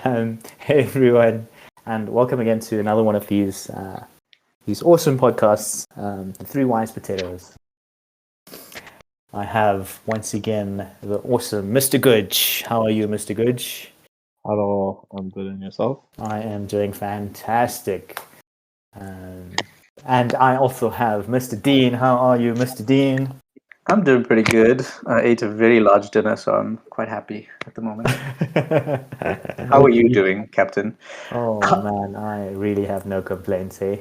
Hey everyone, and welcome again to another one of these awesome podcasts, the Three Wise Potatoes. I have once again the awesome Mr. Gooch. How are you, Mr. Gooch? Hello, I'm good, and yourself? I am doing fantastic. And I also have Mr. Dean. How are you, Mr. Dean? I'm doing pretty good. I ate a very large dinner, so I'm quite happy at the moment. How are you doing, Captain? Oh man, I really have no complaints, eh?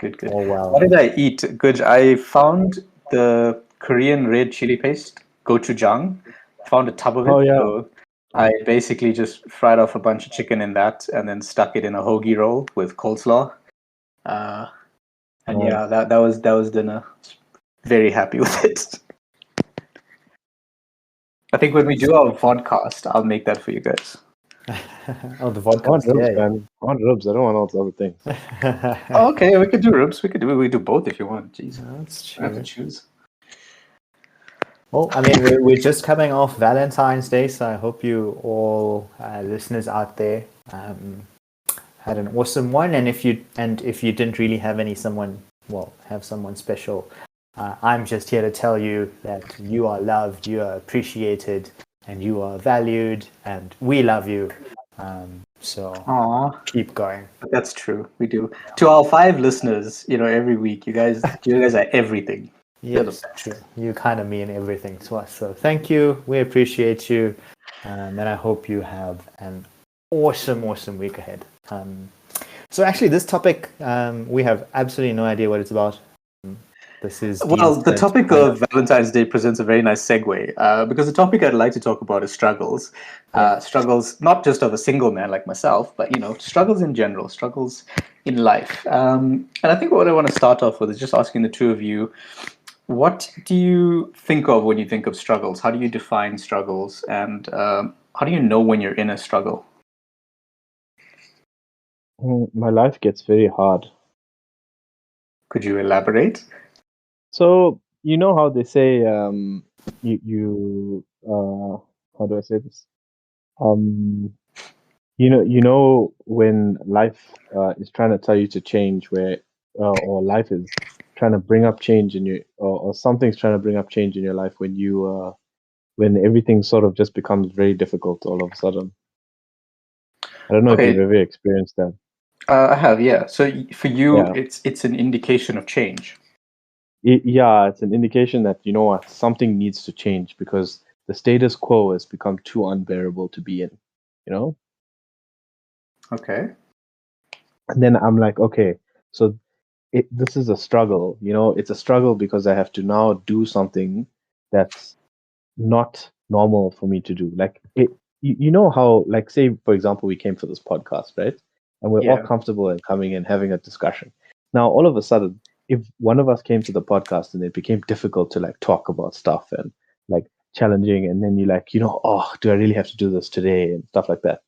Good. Oh well. What did I eat? Good. I found the Korean red chili paste, gochujang. Found a tub of it. Oh, yeah. So I basically just fried off a bunch of chicken in that and then stuck it in a hoagie roll with coleslaw. And Nice. yeah, that was dinner. Very happy with it. I think when we do our podcast, I'll make that for you guys. Oh, the I want vodka. ribs, Yeah. man. I want ribs. I don't want all the other things. Oh, okay, we could do ribs. We could do both if you want. Jeez, That's I have to true. choose. Well, I mean, we're just coming off Valentine's Day, so I hope you all listeners out there had an awesome one. And if you didn't really have have someone special, I'm just here to tell you that you are loved, you are appreciated, and you are valued, and we love you. So Aww. keep going. That's true. We do. To our 5 listeners, every week, you guys are everything. Yes, true. You kind of mean everything to us. So thank you. We appreciate you. And I hope you have an awesome week ahead. So actually, this topic, we have absolutely no idea what it's about. This is the topic of Valentine's Day presents a very nice segue because the topic I'd like to talk about is struggles. Struggles not just of a single man like myself, but struggles in general, struggles in life. And I think what I want to start off with is just asking the two of you, what do you think of when you think of struggles? How do you define struggles, and how do you know when you're in a struggle? My life gets very hard. Could you elaborate? So, you know how they say, how do I say this? You know when life is trying to tell you to change, or life is trying to bring up change in you, or something's trying to bring up change in your life when everything sort of just becomes very difficult all of a sudden. I don't know if you've ever experienced that. I have, yeah. So for you, Yeah. it's an indication of change. It's an indication that, you know what, something needs to change because the status quo has become too unbearable to be in, Okay. And then I'm like, okay, so this is a struggle, it's a struggle because I have to now do something that's not normal for me to do. Like you know how, like, say for example, we came for this podcast, right? And we're all comfortable in coming in having a discussion. Now all of a sudden, if one of us came to the podcast and it became difficult to like talk about stuff and like challenging, and then you're like, oh, do I really have to do this today and stuff like that,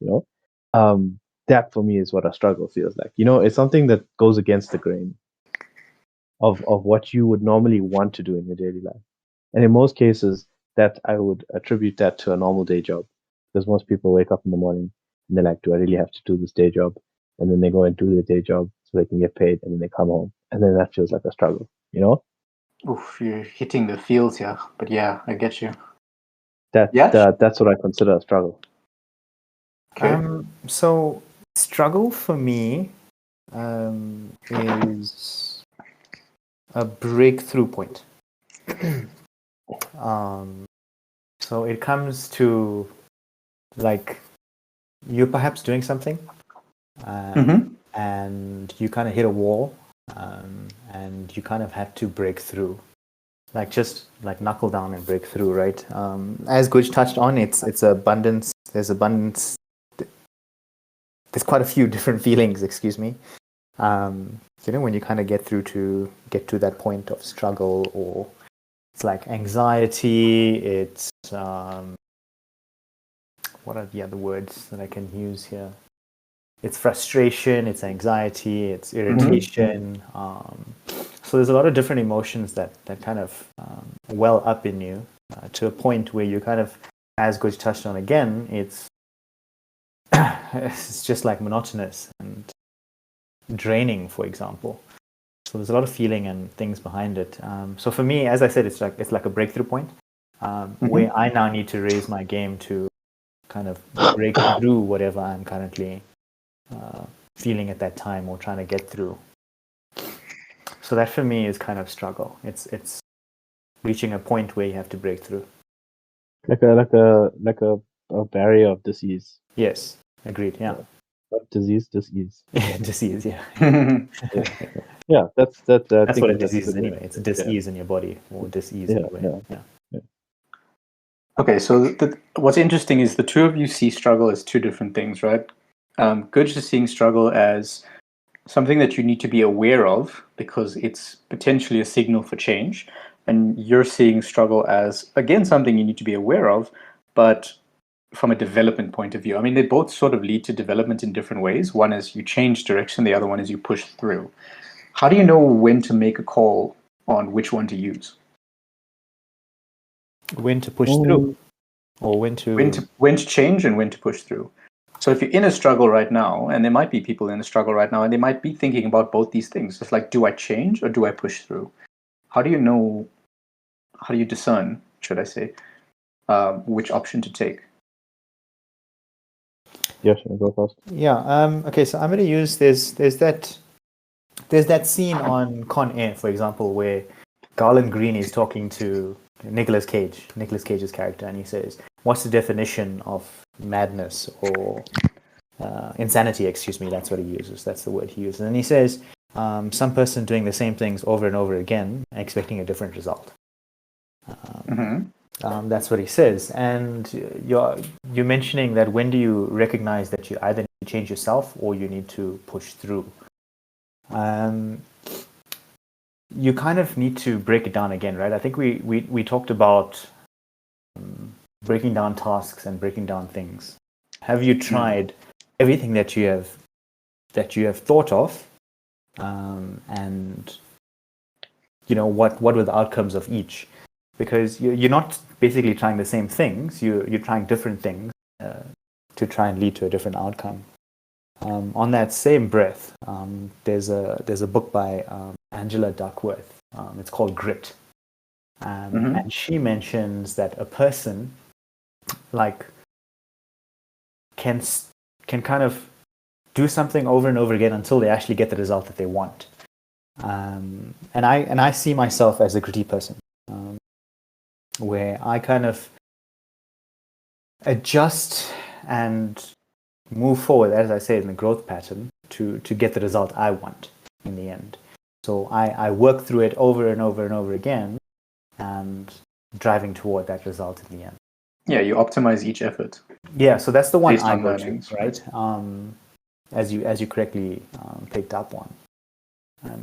that for me is what a struggle feels like. It's something that goes against the grain of what you would normally want to do in your daily life. And in most cases, that I would attribute that to a normal day job, because most people wake up in the morning and they're like, do I really have to do this day job? And then they go and do the day job so they can get paid, and then they come home, and then that feels like a struggle, Oof, you're hitting the fields here, but yeah, I get you. That's what I consider a struggle. Okay. So struggle for me is a breakthrough point. So it comes to like you're perhaps doing something and you kind of hit a wall and you kind of had to break through, like just like knuckle down and break through, right? As Guj touched on, it's abundance. There's abundance. There's quite a few different feelings, excuse me. When you kind of get to that point of struggle, or it's like anxiety, it's what are the other words that I can use here? It's frustration, it's anxiety, it's irritation. So there's a lot of different emotions that kind of well up in you to a point where you kind of, as Guj touched on again, it's it's just like monotonous and draining, for example. So there's a lot of feeling and things behind it. So for me, as I said, it's like a breakthrough point where I now need to raise my game to kind of break through whatever I'm currently feeling at that time or trying to get through. So that for me is kind of struggle. It's reaching a point where you have to break through. Like a barrier of disease. Yes, agreed. Yeah, Not disease. disease. Yeah, Yeah, that's that. I that's think what a that's disease is good way anyway. to It's say it. dis-ease in your body or dis-ease in your brain. Yeah. Okay, so what's interesting is the two of you see struggle as two different things, right? Good is seeing struggle as something that you need to be aware of because it's potentially a signal for change. And you're seeing struggle as, again, something you need to be aware of, but from a development point of view. I mean, they both sort of lead to development in different ways. One is you change direction, the other one is you push through. How do you know when to make a call on which one to use? When to push through, or when to change and when to push through. So if you're in a struggle right now, and there might be people in a struggle right now, and they might be thinking about both these things. It's like, do I change or do I push through? How do you know? How do you discern, should I say, which option to take? Yes, go first. Yeah. Okay. So I'm going to use there's that scene on Con Air, for example, where Garland Green is talking to Nicolas Cage's character, and he says, "What's the definition of madness or insanity?" Excuse me. That's what he uses. That's the word he uses, and he says, "Some person doing the same things over and over again, expecting a different result." That's what he says. And you're mentioning that when do you recognize that you either need to change yourself or you need to push through? You kind of need to break it down again, right? I think we talked about breaking down tasks and breaking down things. Have you tried everything that you have thought of, and what were the outcomes of each? Because you're not basically trying the same things. You're trying different things to try and lead to a different outcome. On that same breath, there's a book by Angela Duckworth. It's called Grit, and she mentions that a person can kind of do something over and over again until they actually get the result that they want. And I see myself as a gritty person, where I kind of adjust and move forward, as I say, in the growth pattern to get the result I want in the end. So I work through it over and over and over again, and driving toward that result in the end. Yeah, you optimize each effort. Yeah, so that's the one based I on go learnings, to, right? As you correctly picked up on.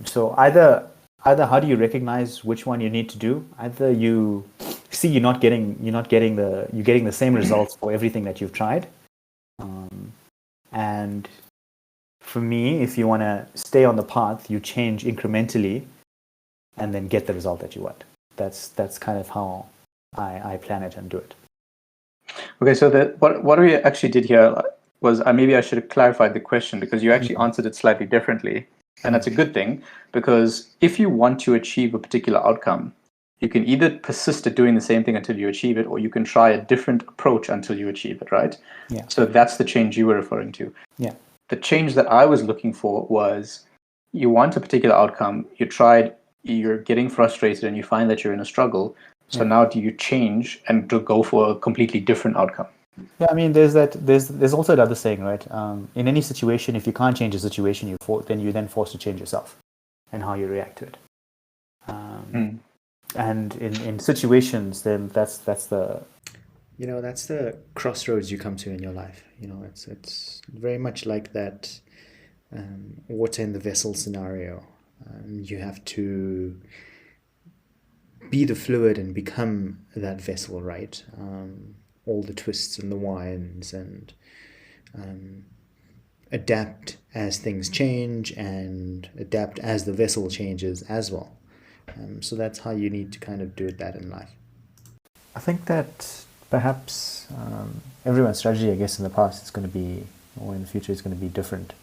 So either how do you recognize which one you need to do? Either you see you're getting the same results for everything that you've tried. And for me, if you want to stay on the path, you change incrementally and then get the result that you want. That's kind of how I plan it and do it. Okay, so what we actually did here was maybe I should have clarified the question, because you actually answered it slightly differently. And that's a good thing, because if you want to achieve a particular outcome, you can either persist at doing the same thing until you achieve it, or you can try a different approach until you achieve it, right? Yeah. So that's the change you were referring to. Yeah. The change that I was looking for was, you want a particular outcome, you're getting frustrated and you find that you're in a struggle. So now do you change and to go for a completely different outcome? Yeah, I mean, there's also another saying, right? In any situation, if you can't change the situation, then you're forced to change yourself and how you react to it. And in situations, then that's the that's the crossroads you come to in your life. It's very much like that water in the vessel scenario. You have to be the fluid and become that vessel, right? All the twists and the winds, and adapt as things change and adapt as the vessel changes as well. So that's how you need to kind of do that in life. I think that perhaps everyone's strategy, I guess, in the past is going to be or in the future is going to be different.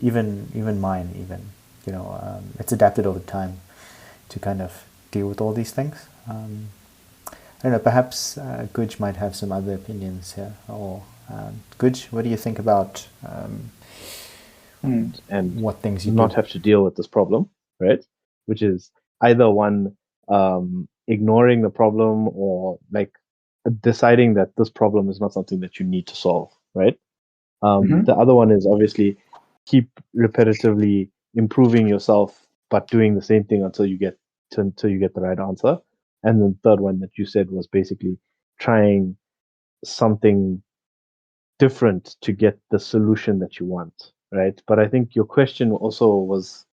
Even mine, it's adapted over time to kind of deal with all these things. I don't know, perhaps Guj might have some other opinions here. Or Guj, what do you think about and what things you not do? have to deal with this problem, right? Which is either one, ignoring the problem, or like deciding that this problem is not something that you need to solve, right? The other one is obviously keep repetitively improving yourself, but doing the same thing until you get the right answer. And the third one that you said was basically trying something different to get the solution that you want, right? But I think your question also was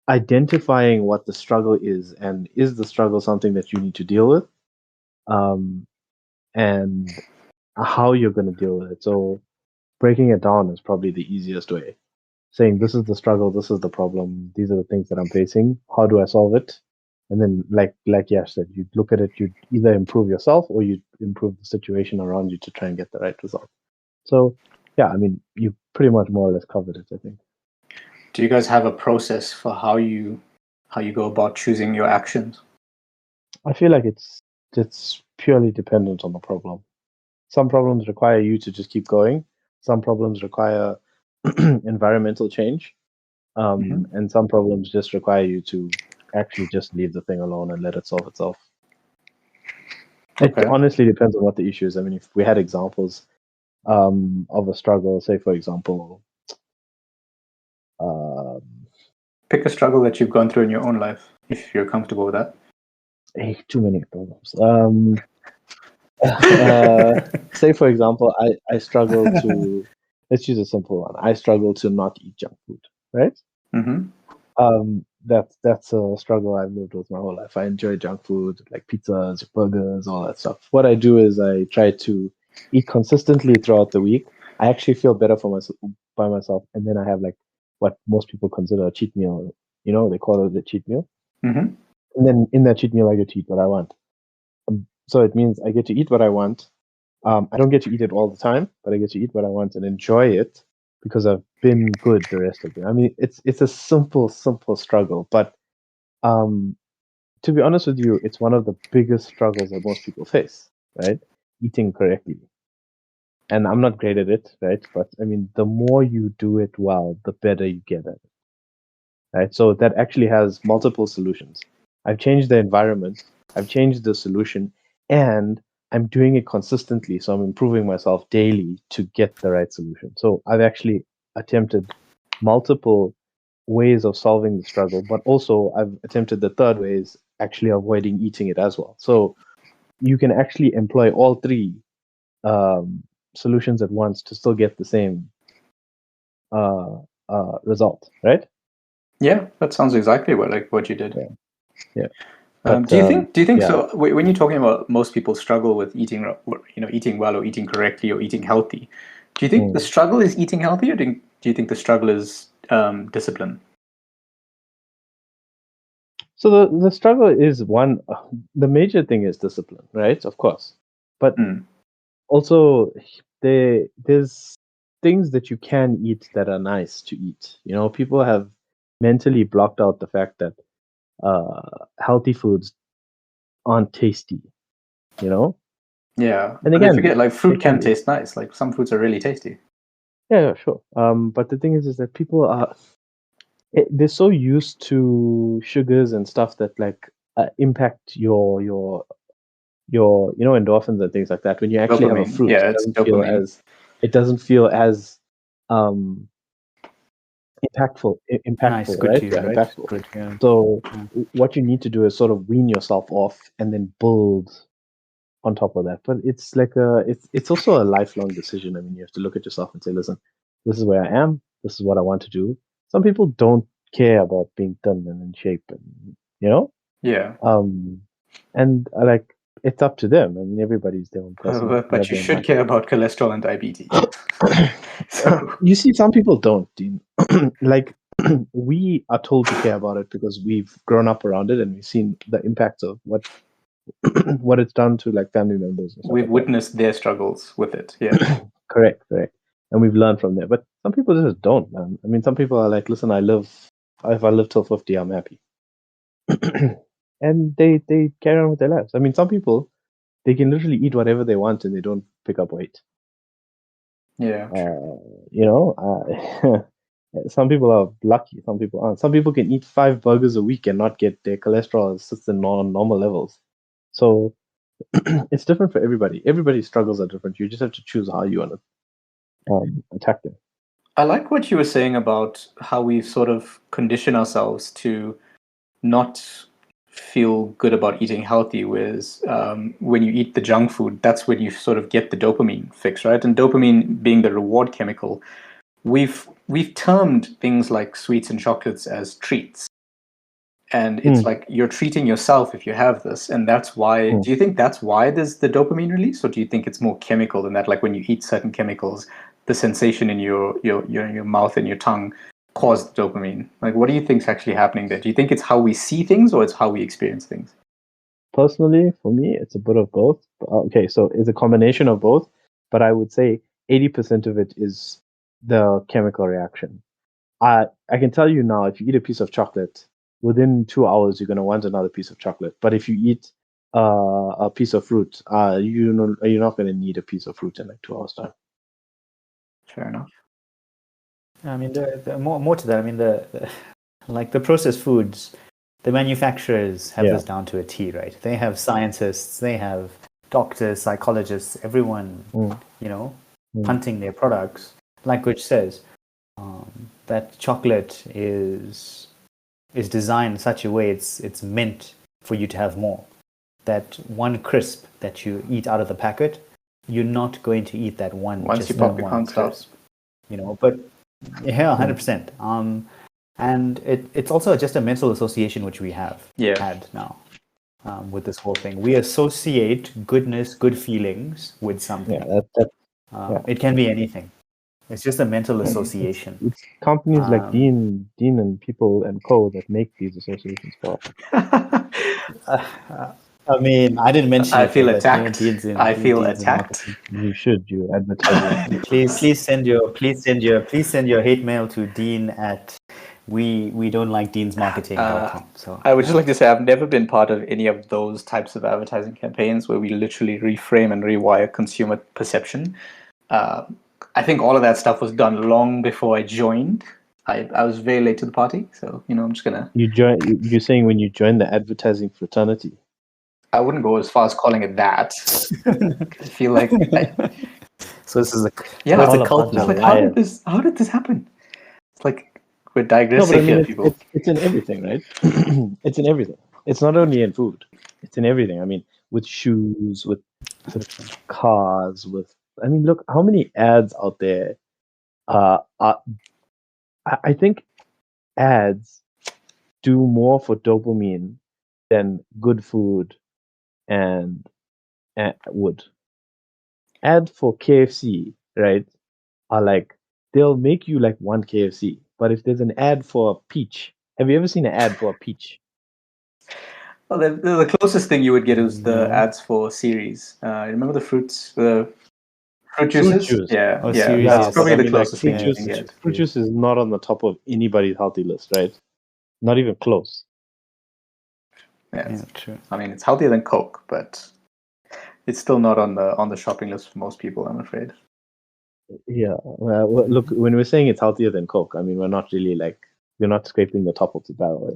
identifying what the struggle is, and is the struggle something that you need to deal with, um, and how you're going to deal with it. So breaking it down is probably the easiest way. Saying this is the struggle, this is the problem, these are the things that I'm facing. How do I solve it? And then, like Yash said, you look at it. You either improve yourself or you improve the situation around you to try and get the right result. So, yeah, I mean, you pretty much more or less covered it, I think. Do you guys have a process for how you go about choosing your actions? I feel like it's purely dependent on the problem. Some problems require you to just keep going. Some problems require environmental change, and some problems just require you to actually just leave the thing alone and let it solve itself. It Okay. honestly depends on what the issue is. I mean, if we had examples of a struggle, say for example, um, Pick a struggle that you've gone through in your own life, if you're comfortable with that. too many problems. Say for example, I struggle to, let's use a simple one. I struggle to not eat junk food, right? That's a struggle I've lived with my whole life. I enjoy junk food, like pizzas, burgers, all that stuff. What I do is I try to eat consistently throughout the week. I actually feel better by myself, and then I have like what most people consider a cheat meal. They call it a cheat meal. Mm-hmm. And then in that cheat meal, I get to eat what I want. So it means I get to eat what I want. I don't get to eat it all the time, but I get to eat what I want and enjoy it because I've been good the rest of it. I mean, it's a simple struggle, but to be honest with you, it's one of the biggest struggles that most people face, right? Eating correctly. And I'm not great at it, right? But I mean, the more you do it well, the better you get at it, right? So that actually has multiple solutions. I've changed the environment, I've changed the solution, and I'm doing it consistently. So I'm improving myself daily to get the right solution. So I've actually attempted multiple ways of solving the struggle, but also I've attempted the third way is actually avoiding eating it as well. So you can actually employ all three solutions at once to still get the same result, right? Yeah, that sounds exactly what you did. Yeah. But, do you think yeah. so? When you're talking about most people struggle with eating, eating well or eating correctly or eating healthy, do you think the struggle is eating healthy, or do you think the struggle is discipline? So the struggle is one. The major thing is discipline, right? Of course, but also there's things that you can eat that are nice to eat. People have mentally blocked out the fact that healthy foods aren't tasty. Yeah, And but they again, forget like they fruit can can be. taste nice. Like some fruits are really tasty. Yeah, sure. But the thing is that people they're so used to sugars and stuff that like impact your endorphins and things like that. When you actually have a Dopamine. fruit, Yeah, it's dopamine. it doesn't feel as impactful, Nice, good right? to you, Yeah, right? impactful. Good, yeah. So what you need to do is sort of wean yourself off and then build on top of that. But it's like it's also a lifelong decision. I mean, you have to look at yourself and say, listen, this is where I am. This is what I want to do. Some people don't care about being thin and in shape, and Yeah. and like it's up to them. I mean, everybody's their own person. They But have you their own should life. care about cholesterol and diabetes. So You see, some people don't, Dean. Like we are told to care about it because we've grown up around it and we've seen the impacts of what what it's done to like family members and stuff We've like that. witnessed their struggles with it. Yeah. Correct. And we've learned from there. But some people just don't, man. I mean, some people are like, listen, if I live till 50, I'm happy. And they carry on with their lives. I mean, some people, they can literally eat whatever they want and they don't pick up weight. Yeah. Some people are lucky, some people aren't. Some people can eat 5 burgers a week and not get their cholesterol sits in normal levels. So it's different for everybody. Everybody's struggles are different. You just have to choose how you want to attack them. I like what you were saying about how we sort of condition ourselves to not feel good about eating healthy, whereas when you eat the junk food, that's when you sort of get the dopamine fix, right? And dopamine being the reward chemical, we've termed things like sweets and chocolates as treats. And it's like you're treating yourself if you have this, and that's why. Do you think that's why there's the dopamine release, or do you think it's more chemical than that? Like when you eat certain chemicals, the sensation in your mouth and your tongue cause dopamine. Like, what do you think's actually happening there? Do you think it's how we see things, or it's how we experience things? Personally, for me, it's a bit of both. Okay, so it's a combination of both, but I would say 80% of it is the chemical reaction. I can tell you now, if you eat a piece of chocolate, within 2 hours you're going to want another piece of chocolate. But if you eat a piece of fruit, you're not going to need a piece of fruit in like 2 hours time. Fair enough. I mean, the more to that. I mean, like the processed foods, the manufacturers have this down to a T, right? They have scientists, they have doctors, psychologists, everyone, punting their products. Like which says that chocolate is designed in such a way it's meant for you to have more. That one crisp that you eat out of the packet, you're not going to eat that one. Once you pop, you can't stop. But yeah, 100%. And it's also just a mental association which we have had now with this whole thing. We associate goodness, good feelings with something. It can be anything. It's just a mental association. It's companies like Dean and people and co that make these associations for us. I mean, I didn't mention. I feel attacked. I feel attacked. You should. You advertise. Please send your hate mail to Dean at we don't like Dean's marketing.com. So I would just like to say I've never been part of any of those types of advertising campaigns where we literally reframe and rewire consumer perception. I think all of that stuff was done long before I joined. I was very late to the party, so I'm just gonna. You're saying when you join the advertising fraternity. I wouldn't go as far as calling it that. I feel like. So this is a it's a cult now. Like, how did this happen? It's like we're digressing here, people. It's in everything, right? It's in everything. It's not only in food. It's in everything. I mean, with shoes, with cars, look how many ads out there. I think ads do more for dopamine than good food and would. Ads for KFC, right, are like they'll make you like one KFC. But if there's an ad for a peach, have you ever seen an ad for a peach? Well, the closest thing you would get is the ads for series. Remember the fruits, the fruit juices? Fruit juice. Yeah. That's probably the closest thing you can get. Fruit juice is not on the top of anybody's healthy list, right? Not even close. Yeah, true. I mean, it's healthier than Coke, but it's still not on the shopping list for most people, I'm afraid. Yeah. Well, look, when we're saying it's healthier than Coke, I mean, we're not really we're not scraping the top of the barrel.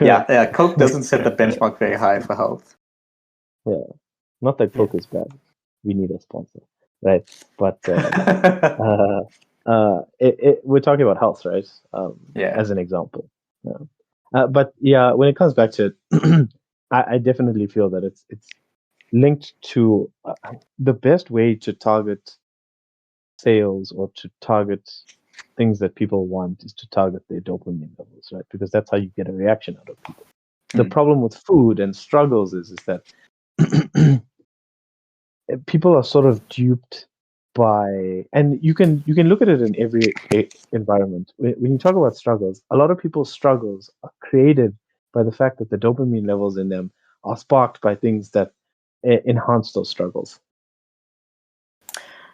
Yeah. Coke doesn't set the benchmark very high for health. Yeah. Not that Coke is bad. We need a sponsor, right? But we're talking about health, right? As an example. But yeah, when it comes back to it, I definitely feel that it's linked to the best way to target sales or to target things that people want is to target their dopamine levels, right? Because that's how you get a reaction out of people. The problem with food and struggles is that people are sort of duped by, and you can look at it in every environment. When you talk about struggles, a lot of people's struggles are created by the fact that the dopamine levels in them are sparked by things that enhance those struggles.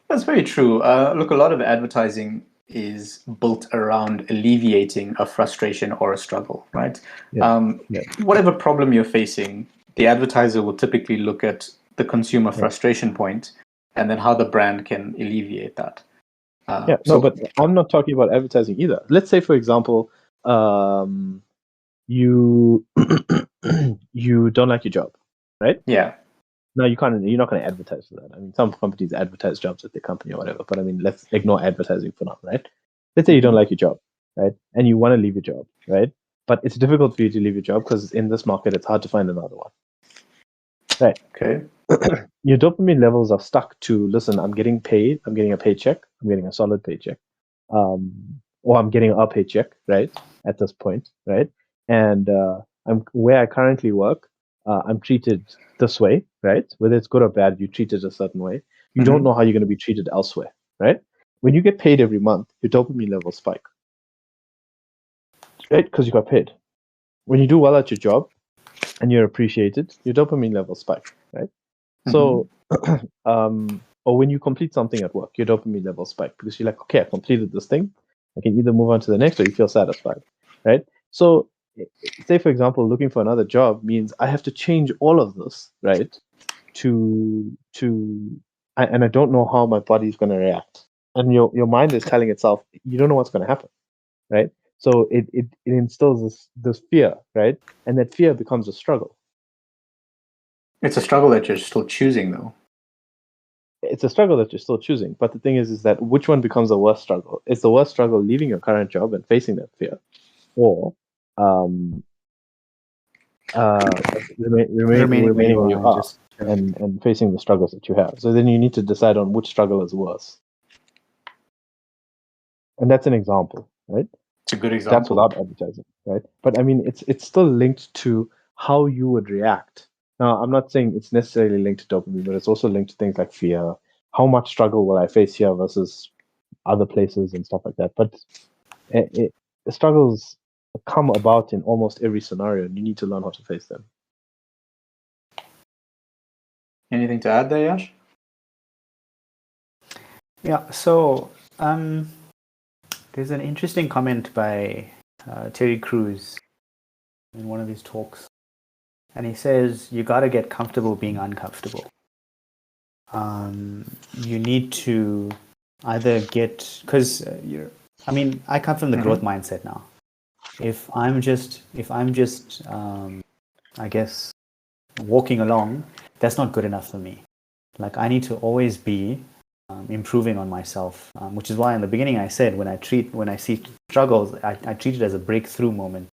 That's very true. Look, a lot of advertising is built around alleviating a frustration or a struggle, right? Yeah. Whatever problem you're facing, the advertiser will typically look at the consumer frustration point and then how the brand can alleviate that. But I'm not talking about advertising either. Let's say, for example, you you don't like your job, right? Yeah. No, you can't. You're not going to advertise for that. I mean, some companies advertise jobs at their company or whatever. But I mean, let's ignore advertising for now, right? Let's say you don't like your job, right? And you want to leave your job, right? But it's difficult for you to leave your job because in this market, it's hard to find another one, right? Okay. Your dopamine levels are stuck to, listen, I'm getting paid. I'm getting a paycheck. I'm getting a solid paycheck, or I'm getting a paycheck, right? At this point, right? And I'm where I currently work. I'm treated this way, right? Whether it's good or bad, you treat it a certain way. You don't know how you're going to be treated elsewhere, right? When you get paid every month, your dopamine levels spike, right? Because you got paid. When you do well at your job and you're appreciated, your dopamine levels spike, right? So, or when you complete something at work, your dopamine levels spike because you're like, okay, I completed this thing. I can either move on to the next or you feel satisfied, right? So, say for example, looking for another job means I have to change all of this, right? And I don't know how my body is going to react, and your mind is telling itself you don't know what's going to happen, right? So it instills this fear, right? And that fear becomes a struggle. It's a struggle that you're still choosing, though. It's a struggle that you're still choosing. But the thing is that which one becomes the worst struggle? Is the worst struggle leaving your current job and facing that fear, or remaining where you are and facing the struggles that you have? So then you need to decide on which struggle is worse. And that's an example, right? It's a good example. That's without advertising, right? But I mean, it's still linked to how you would react. Now, I'm not saying it's necessarily linked to dopamine, but it's also linked to things like fear. How much struggle will I face here versus other places and stuff like that? But the struggles come about in almost every scenario, and you need to learn how to face them. Anything to add there, Yash? Yeah, so there's an interesting comment by Terry Crews in one of his talks. And he says, you got to get comfortable being uncomfortable. You need to either get, because I come from the growth mindset now. If I'm just, I guess, walking along, that's not good enough for me. Like, I need to always be improving on myself, which is why in the beginning I said when I see struggles, I treat it as a breakthrough moment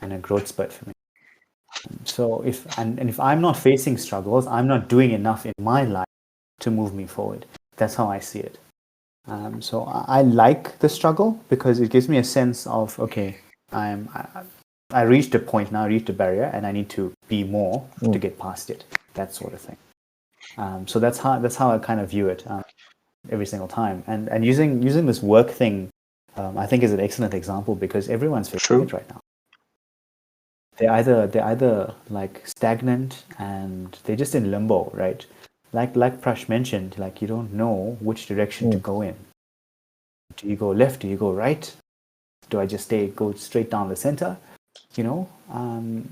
and a growth spurt for me. So if I'm not facing struggles, I'm not doing enough in my life to move me forward. That's how I see it. So I like the struggle because it gives me a sense of, okay, I reached a point now, I reached a barrier, and I need to be more to get past it. That sort of thing. So that's how I kind of view it every single time. And using this work thing, I think is an excellent example because everyone's facing it right now. They're either like stagnant and they're just in limbo, right? Like Prash mentioned, like you don't know which direction to go in. Do you go left? Do you go right? Do I just go straight down the center? You know, and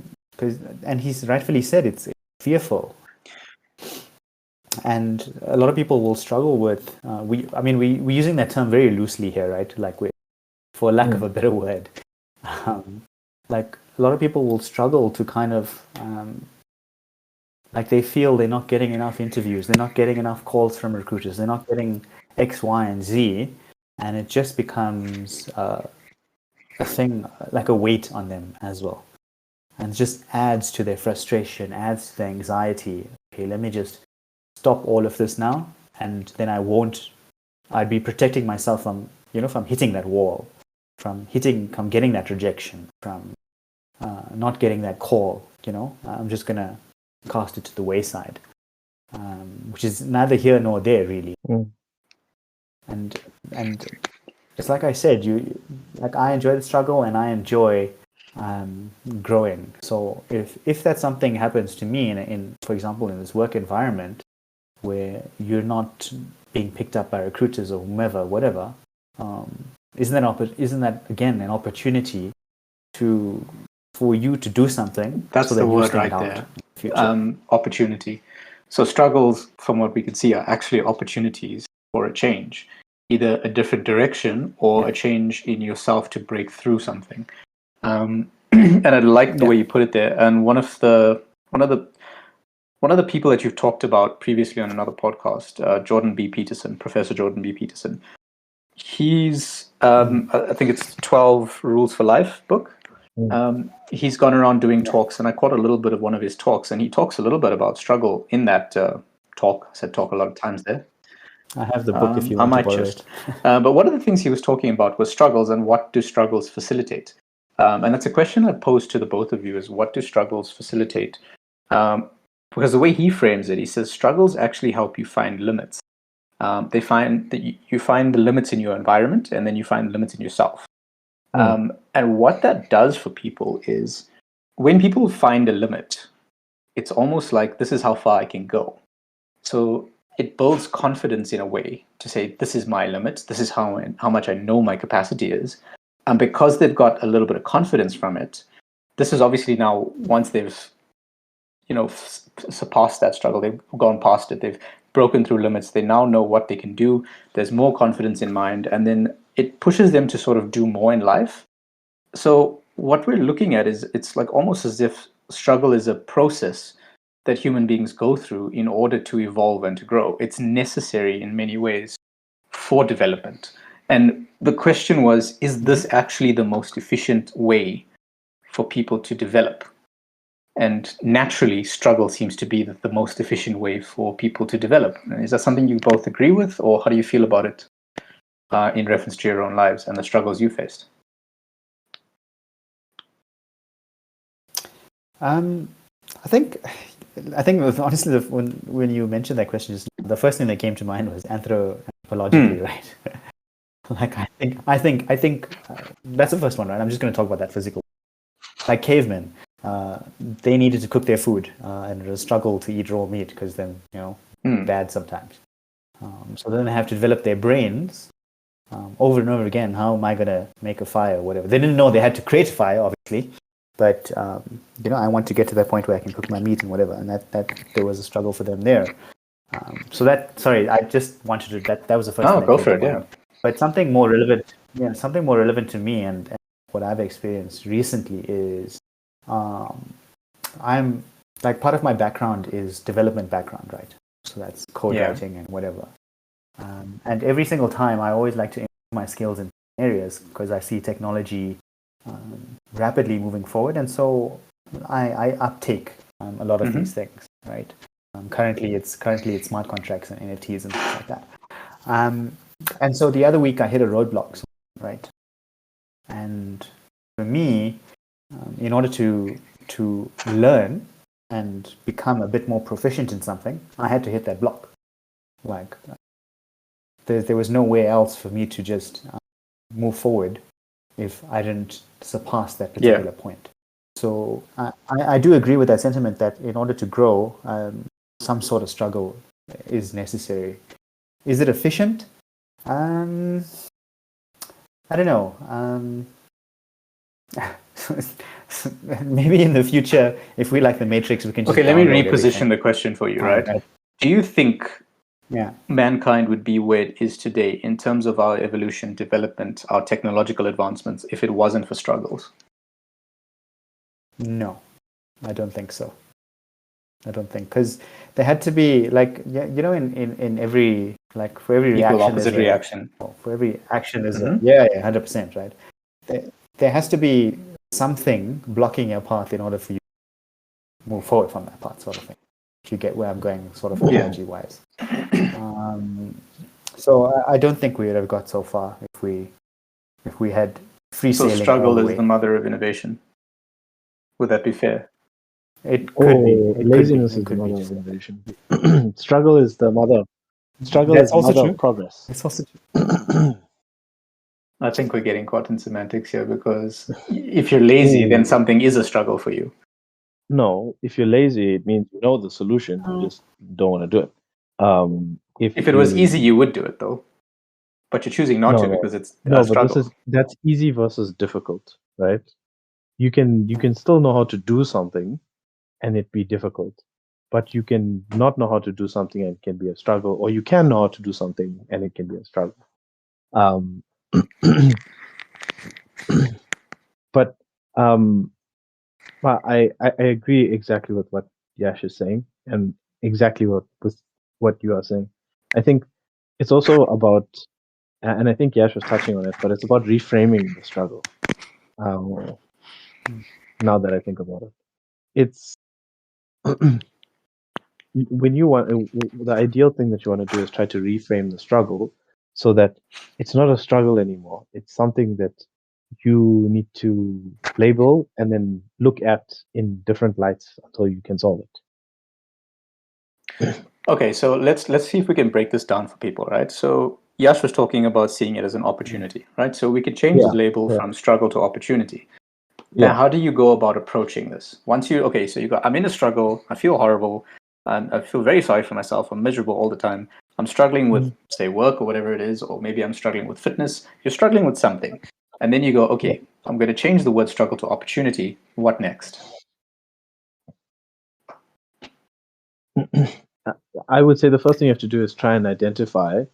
he's rightfully said it's fearful. And a lot of people will struggle with we're using that term very loosely here, right? Like for lack of a better word, like a lot of people will struggle to kind of like they feel they're not getting enough interviews, they're not getting enough calls from recruiters, they're not getting X, Y, and Z, and it just becomes a thing, like a weight on them as well, and it just adds to their frustration, adds to their anxiety. Okay, let me just stop all of this now, and then I'd be protecting myself from hitting that wall, from getting that rejection, from not getting that call. I'm just gonna cast it to the wayside, which is neither here nor there really. And it's like I said, I enjoy the struggle and I enjoy growing. So if that something happens to me in for example in this work environment where you're not being picked up by recruiters or whomever, whatever, isn't that again an opportunity for you to do something? That's so that the you word stand right out there. in the future. Opportunity. So struggles, from what we can see, are actually opportunities for a change, either a different direction or a change in yourself to break through something. And I like the way you put it there. And one of the people that you've talked about previously on another podcast, Professor Jordan B. Peterson. He's I think it's 12 Rules for Life book. He's gone around doing talks, and I caught a little bit of one of his talks, and he talks a little bit about struggle in that talk. I said talk a lot of times there. I have the book if you want to borrow it. But one of the things he was talking about was struggles and what do struggles facilitate. And that's a question I posed to the both of you: is what do struggles facilitate? Because the way he frames it, he says struggles actually help you find limits. They find that you find the limits in your environment, and then you find the limits in yourself. And what that does for people is when people find a limit, it's almost like this is how far I can go. So it builds confidence in a way to say, this is my limit. This is how much I know my capacity is. And because they've got a little bit of confidence from it, this is obviously now, once they've, surpassed that struggle, they've gone past it, they've broken through limits, they now know what they can do. There's more confidence in mind. And then it pushes them to sort of do more in life. So what we're looking at is it's like almost as if struggle is a process that human beings go through in order to evolve and to grow. It's necessary in many ways for development. And the question was, is this actually the most efficient way for people to develop? And naturally, struggle seems to be the most efficient way for people to develop. Is that something you both agree with, or how do you feel about it in reference to your own lives and the struggles you faced? I think honestly, when you mentioned that question, the first thing that came to mind was anthropologically, right? Like I think that's the first one, right? I'm just going to talk about that physical. Like cavemen, they needed to cook their food, and it was a struggle to eat raw meat because then bad sometimes. So then they have to develop their brains over and over again. How am I going to make a fire or whatever? They didn't know they had to create fire, obviously. But I want to get to that point where I can cook my meat and whatever, and that there was a struggle for them there. I just wanted to that was the first. Oh, go for it, yeah. But something more relevant to me and what I've experienced recently is, I'm like part of my background is development background, right? So that's code writing and whatever. And every single time, I always like to improve my skills in areas because I see technology rapidly moving forward, and so I uptake a lot of these things, right? Currently it's smart contracts and NFTs and things like that. And so the other week I hit a roadblock, right? And for me, in order to learn and become a bit more proficient in something, I had to hit that block. Like there was no way else for me to just move forward if I didn't surpass that particular point. So I do agree with that sentiment that in order to grow, some sort of struggle is necessary. Is it efficient? I don't know. Maybe in the future, if we like the Matrix, we can just let me reposition the question for you, right? Do you think mankind would be where it is today in terms of our evolution, development, our technological advancements if it wasn't for struggles? No, I don't think so. I don't think, because there had to be in every, like, for every reaction, opposite reaction. For every action is 100%, right? There has to be something blocking your path in order for you to move forward from that path, sort of thing. If you get where I'm going, sort of analogy-wise. So I don't think we would have got so far if we had free sailing. So struggle is the mother of innovation. Would that be fair? It could be. Laziness is the mother of innovation. Struggle is the mother. Struggle is the mother of progress. It's also true. I think we're getting caught in semantics here because if you're lazy, then something is a struggle for you. No, if you're lazy, it means you know the solution, you just don't want to do it. If it was easy, you would do it though, but you're choosing not to because it's a but struggle. that's easy versus difficult, right? You can still know how to do something and it be difficult, but you can not know how to do something and it can be a struggle, or you can know how to do something and it can be a struggle. Um, but I agree exactly with what Yash is saying and exactly what you are saying. I think it's also about, and I think Yash was touching on it, but it's about reframing the struggle. Now that I think about it, it's when you want the ideal thing that you want to do is try to reframe the struggle so that it's not a struggle anymore. It's something that you need to label and then look at in different lights until you can solve it. Okay, so let's see if we can break this down for people, right? So Yash was talking about seeing it as an opportunity, right? So we could change the label from struggle to opportunity. Now, how do you go about approaching this? Once you, okay, so you go, I'm in a struggle, I feel horrible, I feel very sorry for myself, I'm miserable all the time, I'm struggling with, say, work or whatever it is, or maybe I'm struggling with fitness, you're struggling with something. And then you go, okay, I'm going to change the word struggle to opportunity. What next? I would say the first thing you have to do is try and identify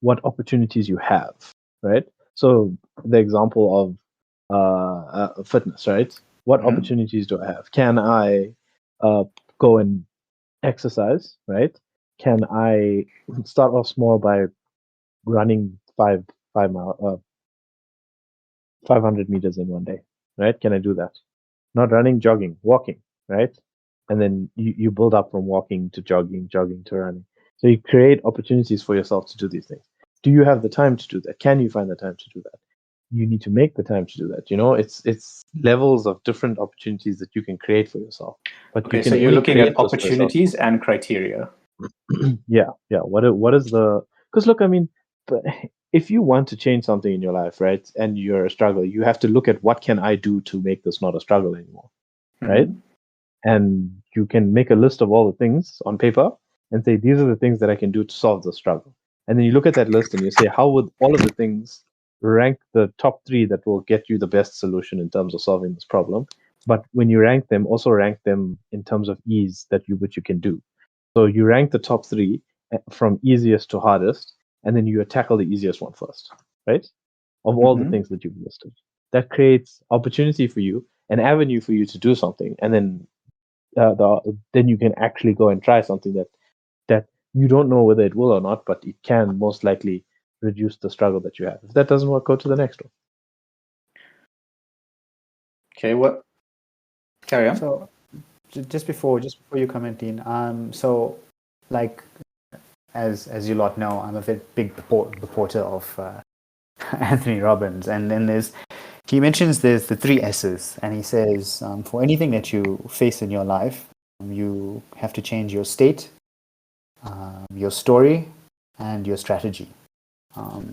what opportunities you have, right? So the example of fitness, right? What opportunities do I have? Can I go and exercise, right? Can I start off small by running 500 meters in one day, right? Can I do that? Not running, jogging, walking, right? And then you build up from walking to jogging, jogging to running. So you create opportunities for yourself to do these things. Do you have the time to do that? Can you find the time to do that? You need to make the time to do that. You know, it's levels of different opportunities that you can create for yourself. But Okay, you can so you're only looking create at those for yourself. opportunities and criteria. Yeah. What is the? Because look, I mean, if you want to change something in your life, right, and you're a struggle, you have to look at what can I do to make this not a struggle anymore, right? And you can make a list of all the things on paper and say these are the things that I can do to solve the struggle. And then you look at that list and you say how would all of the things rank the top 3 that will get you the best solution in terms of solving this problem. But when you rank them, also rank them in terms of ease that which you can do. So you rank the top 3 from easiest to hardest, and then you tackle the easiest one first, right? Of all the things that you've listed. That creates opportunity for you, an avenue for you to do something, and then then you can actually go and try something that you don't know whether it will or not, but it can most likely reduce the struggle that you have. If that doesn't work, go to the next one. Okay, what? Carry on. So, just before you comment, Dean. So, like, as you lot know, I'm a very big reporter of Anthony Robbins, and then he mentions there's the 3 S's, and he says for anything that you face in your life, you have to change your state, your story, and your strategy.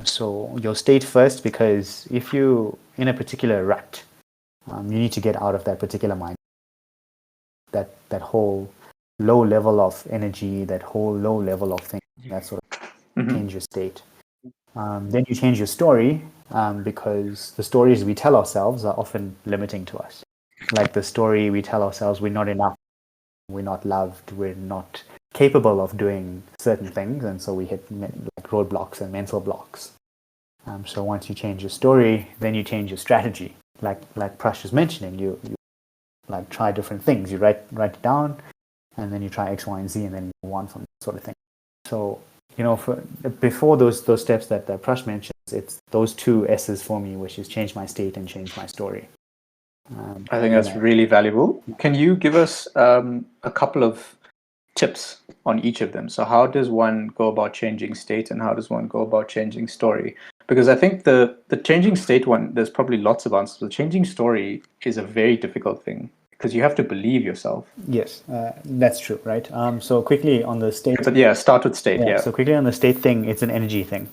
So your state first, because if you in a particular rut, you need to get out of that particular mind. That whole low level of energy, that whole low level of thing, that sort of change your state. Then you change your story, because the stories we tell ourselves are often limiting to us. Like the story we tell ourselves, we're not enough, we're not loved, we're not capable of doing certain things, and so we hit like roadblocks and mental blocks. So once you change your story, then you change your strategy. Like Prash was mentioning, you like try different things. You write it down, and then you try X, Y, and Z, and then you move on from that sort of thing. So before those steps that Prash mentions, it's those 2 S's for me, which is change my state and change my story. I think that's really valuable. Can you give us a couple of tips on each of them? So how does one go about changing state, and how does one go about changing story? Because I think the changing state one, there's probably lots of answers. The changing story is a very difficult thing because you have to believe yourself. Yes, that's true, right? So quickly on the state. But yeah, start with state. Yeah. So quickly on the state thing, it's an energy thing.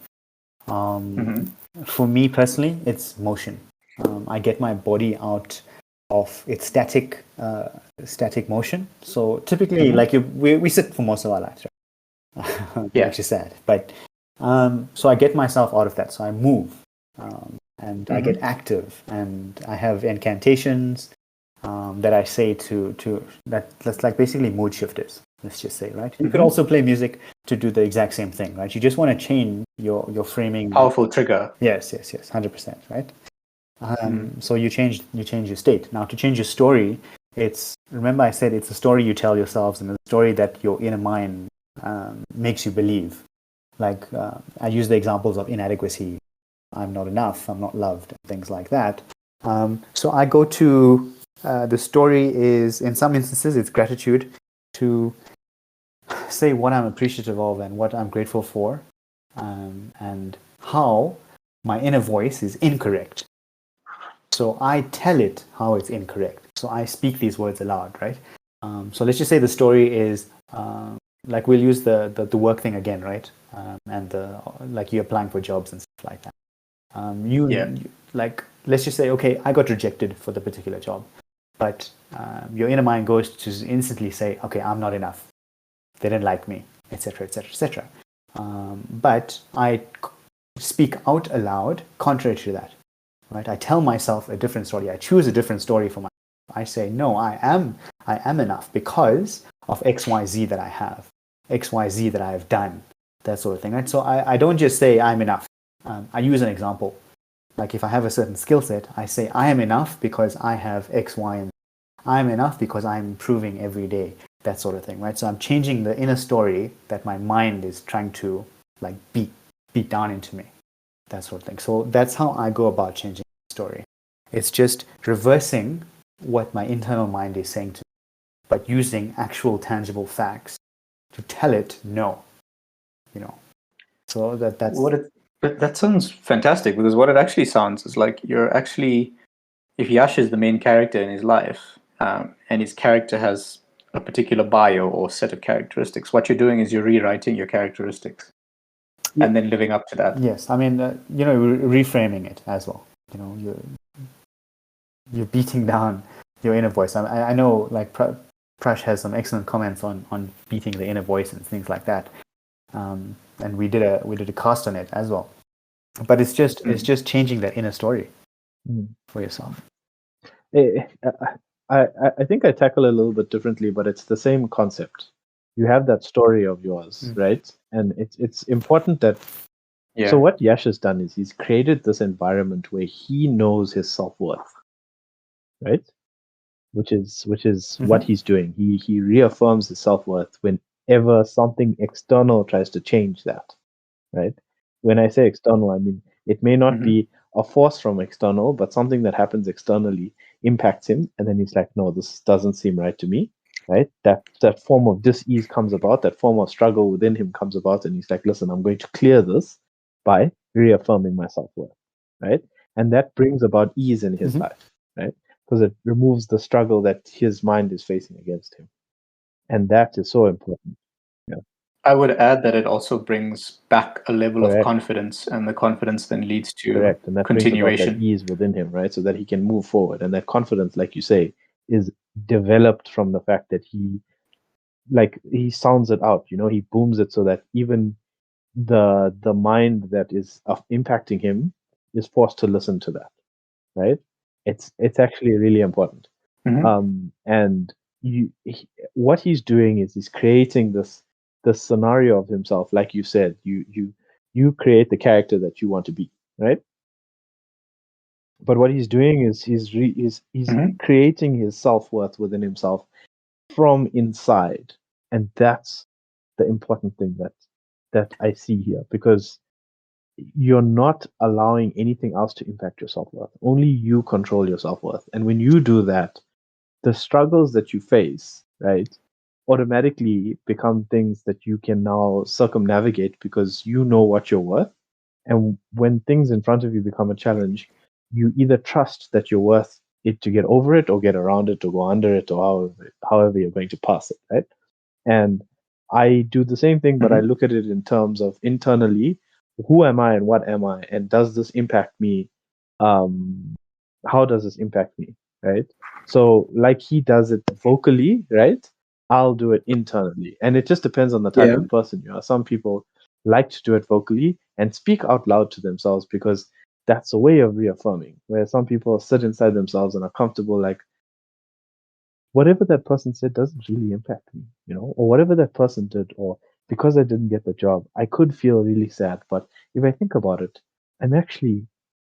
For me personally, it's motion. I get my body out of its static motion. So typically, like we sit for most of our lives, right? Yeah. Which is sad. But so I get myself out of that. So I move, and I get active, and I have incantations that I say to that's like basically mood shifters. Let's just say, right? You could also play music to do the exact same thing, right? You just want to change your framing. Powerful trigger. Yes, 100%, right? So you change your state. Now to change your story, it's remember I said it's a story you tell yourselves and a story that your inner mind makes you believe. Like I use the examples of inadequacy, I'm not enough, I'm not loved, and things like that. So I go to the story is in some instances it's gratitude to say what I'm appreciative of and what I'm grateful for, and how my inner voice is incorrect. So I tell it how it's incorrect. So I speak these words aloud, right? So let's just say the story is like we'll use the work thing again, right? And like you're applying for jobs and stuff like that. You like let's just say, okay, I got rejected for the particular job, but your inner mind goes to instantly say, okay, I'm not enough. They didn't like me, etc., etc., etc. But I speak out aloud contrary to that. Right? I tell myself a different story. I choose a different story for myself. I say, no, I am enough because of XYZ that I have, XYZ that I have done, that sort of thing. Right? So I don't just say I'm enough. I use an example. Like if I have a certain skill set, I say I am enough because I have X, Y, and I am enough because I'm improving every day, that sort of thing. Right? So I'm changing the inner story that my mind is trying to like beat down into me. That sort of thing. So that's how I go about changing the story. It's just reversing what my internal mind is saying to me, but using actual tangible facts to tell it no. So that's But that sounds fantastic, because what it actually sounds is like you're actually, if Yash is the main character in his life, and his character has a particular bio or set of characteristics, what you're doing is you're rewriting your characteristics and then living up to that. Yes, I mean, reframing it as well. You're beating down your inner voice. I know, like Prash has some excellent comments on beating the inner voice and things like that. And we did a cast on it as well. But it's just changing that inner story for yourself. I think I tackle it a little bit differently, but it's the same concept. You have that story of yours, right? And it's important that. Yeah. So what Yash has done is he's created this environment where he knows his self-worth, right? Which is what he's doing. He reaffirms his self-worth whenever something external tries to change that, right? When I say external, I mean it may not be a force from external, but something that happens externally impacts him, and then he's like, no, this doesn't seem right to me, right? That form of dis-ease comes about, that form of struggle within him comes about, and he's like, listen, I'm going to clear this by reaffirming my self-worth, right? And that brings about ease in his life, right? Because it removes the struggle that his mind is facing against him. And that is so important. Yeah. I would add that it also brings back a level of Correct. confidence, and the confidence then leads to Correct. And that continuation. brings about that ease within him, right? So that he can move forward. And that confidence, like you say, is developed from the fact that he sounds it out, he booms it so that even the mind that is impacting him is forced to listen to that, right? It's actually really important. And what he's doing is he's creating this scenario of himself, like you said. You create the character that you want to be, right? But what he's doing is he's creating his self-worth within himself from inside, and that's the important thing that I see here, because you're not allowing anything else to impact your self-worth. Only you control your self-worth. And when you do that, the struggles that you face, right, automatically become things that you can now circumnavigate because you know what you're worth. And when things in front of you become a challenge, you either trust that you're worth it to get over it or get around it or go under it or however you're going to pass it, right? And I do the same thing, but I look at it in terms of internally, who am I and what am I, and does this impact me? How does this impact me, right? So like he does it vocally, right? I'll do it internally, and it just depends on the type Yeah. of person you are. Some people like to do it vocally and speak out loud to themselves because that's a way of reaffirming. Where some people sit inside themselves and are comfortable, like whatever that person said doesn't really impact me, or whatever that person did, or because I didn't get the job, I could feel really sad. But if I think about it, I'm actually,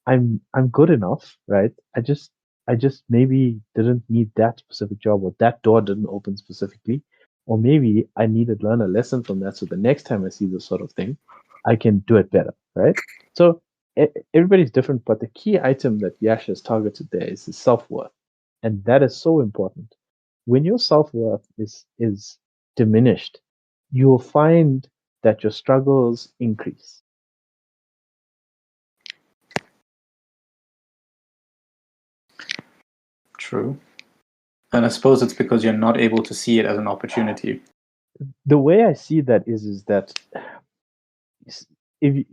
I'm good enough, right? I just maybe didn't need that specific job, or that door didn't open specifically, or maybe I needed to learn a lesson from that, so the next time I see this sort of thing, I can do it better, right? So everybody's different, but the key item that Yash has targeted there is his self-worth, and that is so important. When your self-worth is diminished, you will find that your struggles increase. True. And I suppose it's because you're not able to see it as an opportunity. The way I see that is that if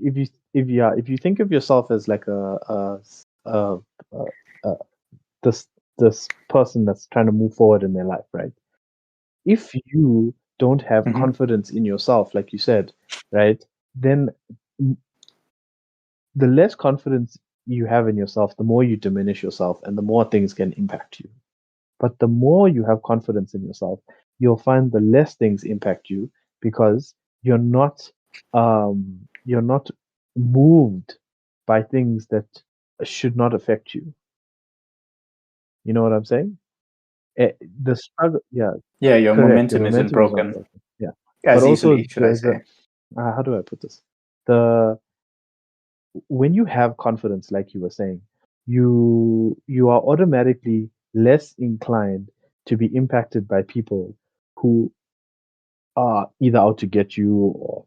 you think of yourself as like a, a this person that's trying to move forward in their life, right? If you don't have Mhm. confidence in yourself, like you said, right, then the less confidence you have in yourself, the more you diminish yourself and the more things can impact you. But the more you have confidence in yourself, you'll find the less things impact you because you're not moved by things that should not affect you. You know what I'm saying? The struggle, yeah, Yeah, your correct. Your momentum isn't momentum is not broken broken. Yeah, but as also easily, should I there's a say. how do I put this? The When you have confidence, like you were saying, you are automatically less inclined to be impacted by people who are either out to get you or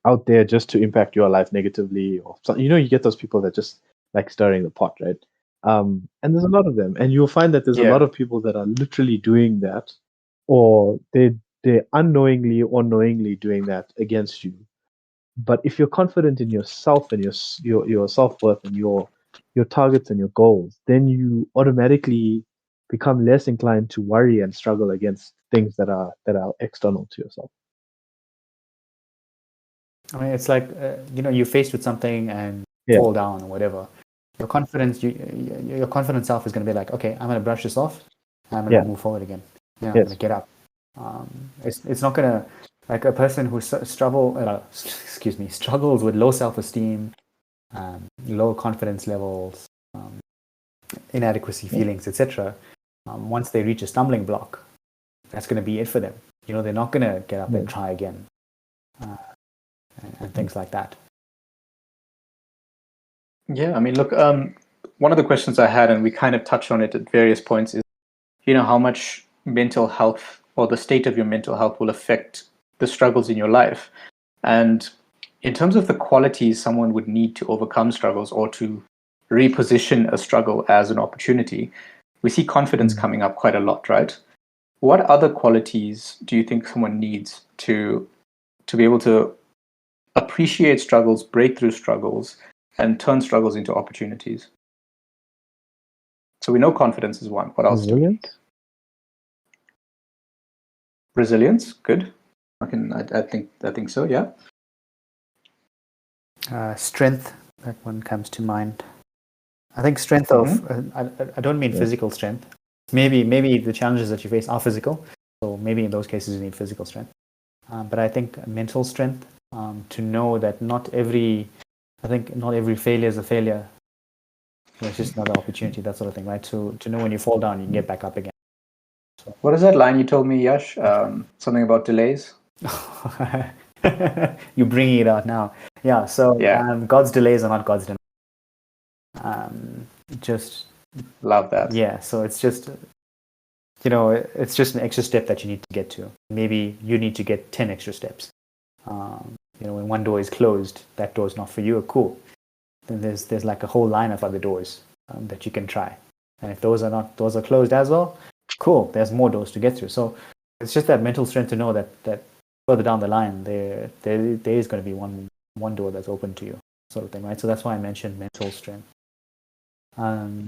out there just to impact your life negatively, or you get those people that just like stirring the pot, right? And there's a lot of them, and you'll find that there's a lot Yeah. of people that are literally doing that, or they're unknowingly or knowingly doing that against you. But if you're confident in yourself and your self-worth and your targets and your goals, then you automatically become less inclined to worry and struggle against things that are external to yourself. I mean, it's like you're faced with something and Yeah. fall down or whatever. Your confidence, your confident self is going to be like, okay, I'm going to brush this off. I'm going to Yeah. move forward again. I'm Yes. going to get up. It's not going to, like a person who struggles with low self-esteem, low confidence levels, inadequacy feelings, etc. Once they reach a stumbling block, that's going to be it for them. They're not going to get up and try again, and things like that. Yeah, I mean, look, one of the questions I had, and we kind of touched on it at various points, is how much mental health or the state of your mental health will affect the struggles in your life. And in terms of the qualities someone would need to overcome struggles or to reposition a struggle as an opportunity, we see confidence coming up quite a lot, right? What other qualities do you think someone needs to be able to appreciate struggles, break through struggles, and turn struggles into opportunities? So we know confidence is one. What else do we need? Resilience, good. I think so. Yeah. Strength, that one comes to mind. I think strength of I don't mean physical strength. Maybe the challenges that you face are physical, so maybe in those cases you need physical strength. But I think mental strength, to know that not every failure is a failure. It's just another opportunity, that sort of thing, right? So to know when you fall down, you can get back up again. So. What is that line you told me, Yash? Something about delays? You're bringing it out now. Yeah, so God's delays are not God's denials. Just love that. Yeah, so it's just it's just an extra step that you need to get to. Maybe you need to get 10 extra steps. When one door is closed, that door is not for you. Cool. Then there's like a whole line of other doors that you can try. And if those are closed as well, cool. There's more doors to get through. So it's just that mental strength to know that further down the line there is going to be one one door that's open to you, sort of thing, right? So that's why I mentioned mental strength.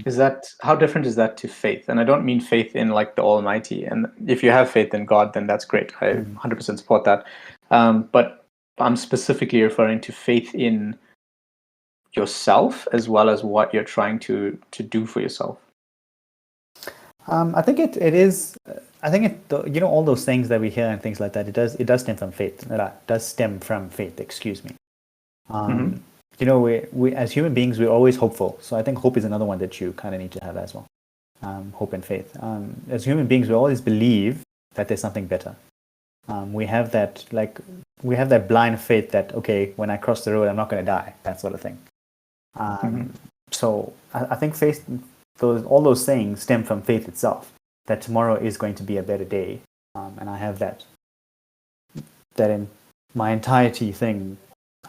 Is that, how different is that to faith? And I don't mean faith in like the Almighty. And if you have faith in God, then that's great. I 100% support that. But I'm specifically referring to faith in yourself as well as what you're trying to do for yourself. I think it is. I think it. All those things that we hear and things like that. It does stem from faith. It does stem from faith. Excuse me. We as human beings, we're always hopeful. So I think hope is another one that you kind of need to have as well. Hope and faith. As human beings, we always believe that there's something better. We have that blind faith that, okay, when I cross the road, I'm not going to die. That sort of thing. So I think faith, all those things stem from faith itself. That tomorrow is going to be a better day, and I have that in my entirety thing.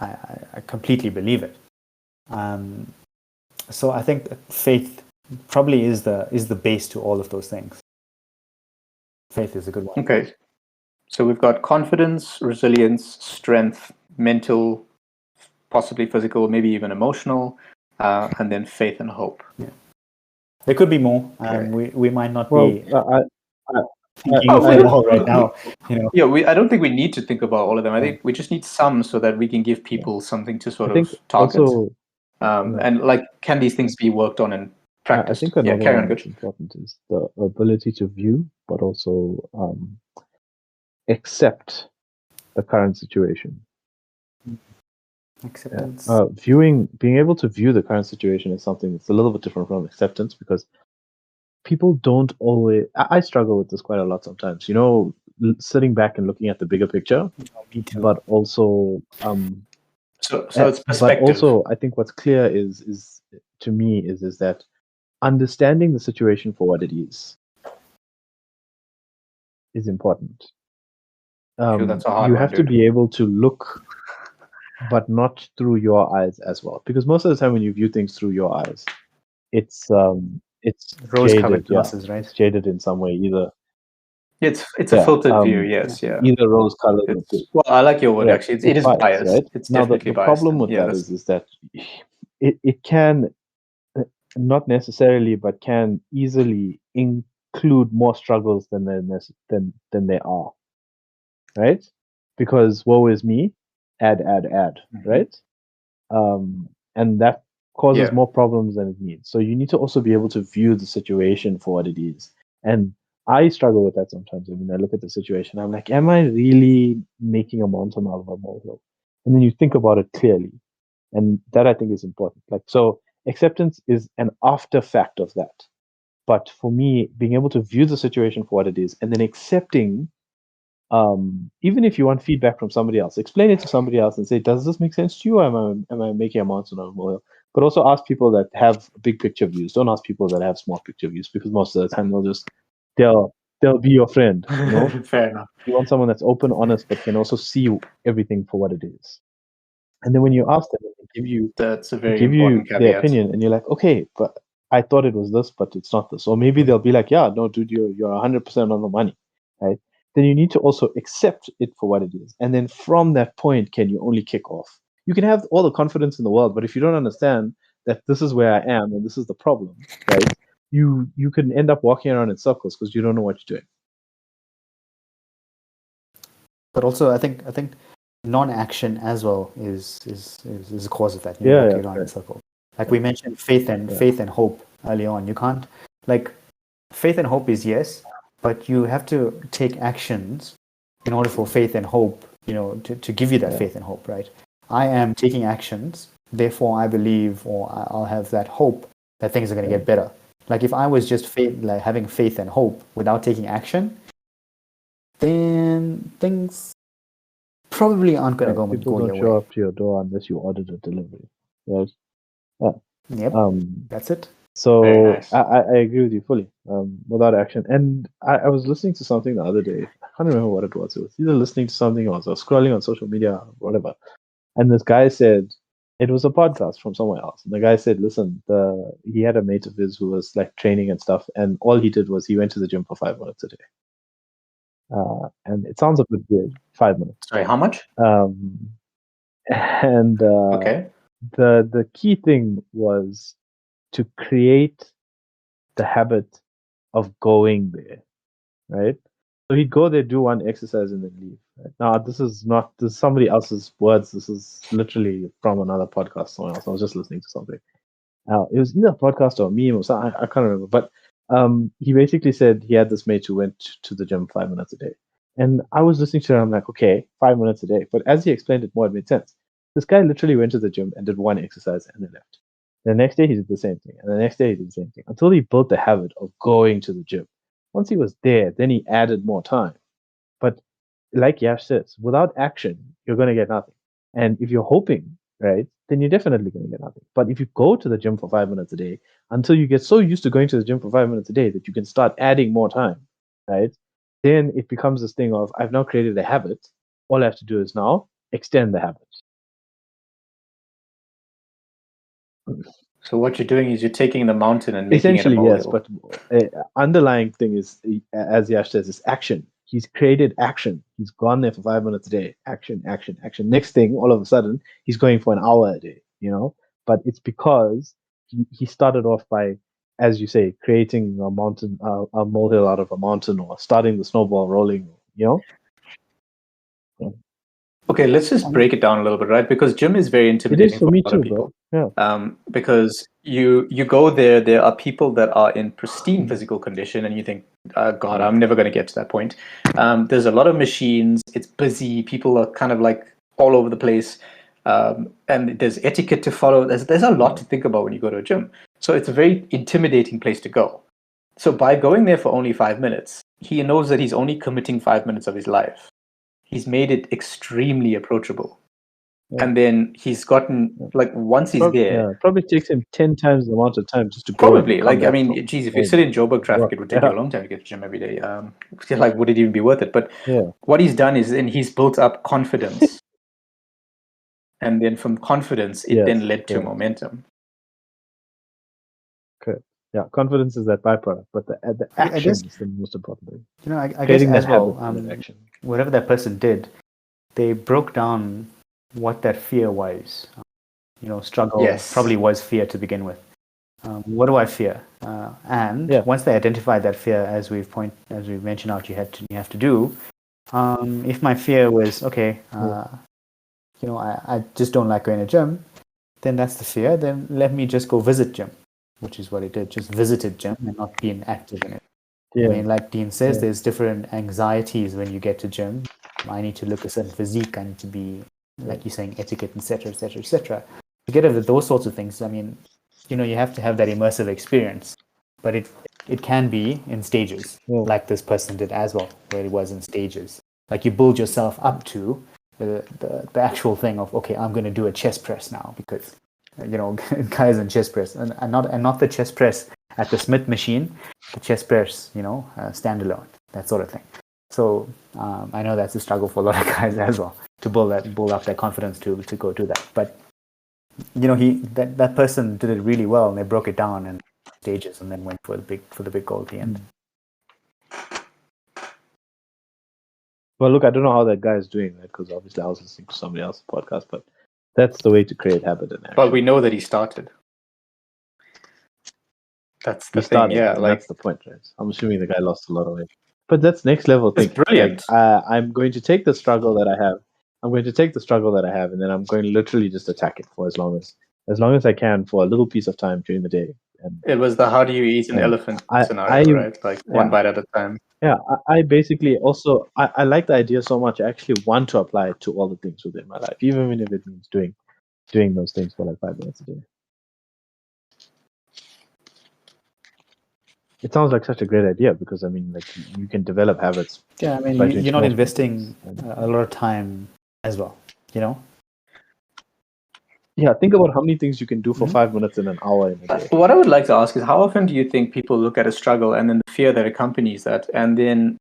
I completely believe it. So I think faith probably is the base to all of those things. Faith is a good one. Okay. So we've got confidence, resilience, strength, mental, possibly physical, maybe even emotional, and then faith and hope. Yeah. There could be more. We might not be thinking of them all right now. Yeah, I don't think we need to think about all of them. I think we just need some so that we can give people something to sort of target. Also, and like, can these things be worked on and practiced? I think another one that's important is the ability to view, but also accept the current situation. Acceptance. Being able to view the current situation is something that's a little bit different from acceptance, because people don't always. I struggle with this quite a lot sometimes. Sitting back and looking at the bigger picture, but also so it's perspective. But also, I think what's clear is to me is that understanding the situation for what it is important. That's a hard you one, have to be able to look, but not through your eyes as well, because most of the time when you view things through your eyes, it's rose-colored glasses, right? It's jaded in some way, either. It's a filtered view, yes, either rose-colored. Well, I like your word actually. It is biased, right? It's now definitely the problem with that is that it can not necessarily, but can easily include more struggles than there are, right? Because woe is me, add, right? And that causes more problems than it needs. So you need to also be able to view the situation for what it is. And I struggle with that sometimes. I mean, I look at the situation, I'm like, am I really making a mountain out of a molehill? And then you think about it clearly. And that I think is important. Like, so acceptance is an after fact of that. But for me, being able to view the situation for what it is and then accepting, even if you want feedback from somebody else, explain it to somebody else and say, does this make sense to you? Or am I making a mountain out of a molehill? But also ask people that have big picture views. Don't ask people that have small picture views, because most of the time they'll be your friend. Fair enough. You want someone that's open, honest, but can also see everything for what it is. And then when you ask them, they give you their opinion, and you're like, okay, but I thought it was this, but it's not this. Or maybe they'll be like, yeah, no, dude, you're 100% on the money, right? Then you need to also accept it for what it is. And then from that point, can you only kick off? You can have all the confidence in the world, but if you don't understand that this is where I am and this is the problem, right? You can end up walking around in circles because you don't know what you're doing. But also, I think non-action as well is a cause of that. Walking around in a circle. Like we mentioned, faith and hope early on. You can't, like, faith and hope is yes, but you have to take actions in order for faith and hope, to give you that faith and hope, right? I am taking actions, therefore I believe, or I'll have that hope that things are going to get better. Like if I was just having faith and hope without taking action, then things probably aren't going to go your way. People don't show up to your door unless you ordered a delivery. Right? Yep. That's it. So nice. I agree with you fully. Without action, and I was listening to something the other day. I can't remember what it was. It was either listening to something or I was scrolling on social media or whatever. And this guy said, it was a podcast from somewhere else. And the guy said, listen, he had a mate of his who was like training and stuff, and all he did was he went to the gym for 5 minutes a day. And it sounds a bit weird. 5 minutes. Sorry, how much? And Okay. the key thing was to create the habit of going there, right? So he'd go there, do one exercise, and then leave. Right? Now, this is somebody else's words. This is literally from another podcast, someone else. I was just listening to something. It was either a podcast or a meme or something. I can't remember. But he basically said he had this mate who went to the gym 5 minutes a day. And I was listening to it. I'm like, okay, 5 minutes a day. But as he explained it more, it made sense. This guy literally went to the gym and did one exercise and then left. The next day he did the same thing, and the next day he did the same thing until he built the habit of going to the gym. Once he was there, then he added more time. But like Yash says, without action, you're going to get nothing. And if you're hoping, right, then you're definitely going to get nothing. But if you go to the gym for 5 minutes a day until you get so used to going to the gym for 5 minutes a day that you can start adding more time, right, then it becomes this thing of I've now created a habit. All I have to do is now extend the habit. So what you're doing is you're taking the mountain and making it a Essentially, yes, molehill. but underlying thing is, as Yash says, is action. He's created action. He's gone there for 5 minutes a day. Action, action, action. Next thing, all of a sudden, he's going for an hour a day. But it's because he started off by, as you say, creating a mountain, a molehill out of a mountain, or starting the snowball rolling. Okay, let's just break it down a little bit, right? Because gym is very It intimidating is for for me a lot of too, people. bro. Yeah. Because you go there are people that are in pristine physical condition, and you think, God, I'm never going to get to that point. There's a lot of machines. It's busy. People are kind of like all over the place, and there's etiquette to follow. There's a lot to think about when you go to a gym. So it's a very intimidating place to go. So by going there for only 5 minutes, he knows that he's only committing 5 minutes of his life. He's made it extremely approachable. Yeah. And then he's gotten, like, once he's there, probably takes him 10 times the amount of time just to go. probably, and come like, I back mean, from geez, if you home. sit in Joburg traffic, it would take you a Yeah. long time to get to the gym every day. Like, would it even be worth it? But Yeah. what he's done is, and he's built up confidence. And then from confidence, it then led to momentum. Okay. Yeah, confidence is that byproduct, but the action is the most important thing. I guess Creating as that well, habit, that action. whatever that person did, they broke down what that fear was. Struggle probably was fear to begin with. What do I fear? And once they identified that fear, as we've mentioned out, you have to do. If my fear was okay, I just don't like going to gym, then that's the fear. Then let me just go visit gym, which is what he did. Just visited gym and not being active in it. I mean, like Dean says, there's different anxieties when you get to gym. I need to look a certain physique. I need to be, like you're saying, etiquette, etc., etc., etc. To get over those sorts of things, I mean, you have to have that immersive experience, but it can be in stages, like this person did as well, where it was in stages. Like you build yourself up to the actual thing of, okay, I'm going to do a chest press now because guys in chest press and not the chest press at the Smith machine, the chest press, standalone, that sort of thing. So I know that's a struggle for a lot of guys as well to build up that confidence to go do that. But that person did it really well, and they broke it down in stages, and then went for the big goal at the end. Well, look, I don't know how that guy is doing, right? Because obviously I was listening to somebody else's podcast, but that's the way to create habit in action. Well, we know that he started. That's the thing, yeah. Like, that's the point, right? I'm assuming the guy lost a lot of weight. But that's next level thing. It's brilliant. Like, I'm going to take the struggle that I have. And then I'm going to literally just attack it for as long as I can for a little piece of time during the day. And it was the how do you eat an elephant scenario, right? Like one bite at a time. Yeah, I basically also I like the idea so much. I actually want to apply it to all the things within my life, even if it means doing those things for like 5 minutes a day. It sounds like such a great idea because I mean, like you can develop habits. Yeah, I mean, you're not investing a lot of time as well, Yeah, think about how many things you can do for 5 minutes in an hour in a day. What I would like to ask is, how often do you think people look at a struggle and then the fear that accompanies that, and then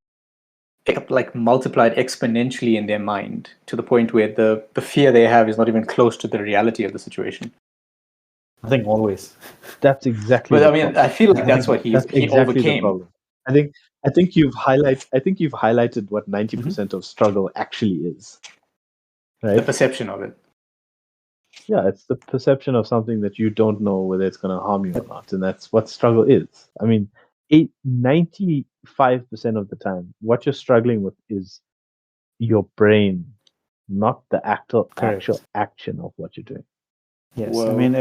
like multiplied exponentially in their mind to the point where the fear they have is not even close to the reality of the situation? I think always. That's exactly. But I mean, I feel like that's what he overcame. The problem. I think you've highlighted what 90% of struggle actually is. Right? The perception of it. Yeah, it's the perception of something that you don't know whether it's going to harm you or not, and that's what struggle is. I mean, 95% of the time, what you're struggling with is your brain, not the actual Correct. action of what you're doing. Yes. I Whoa. mean,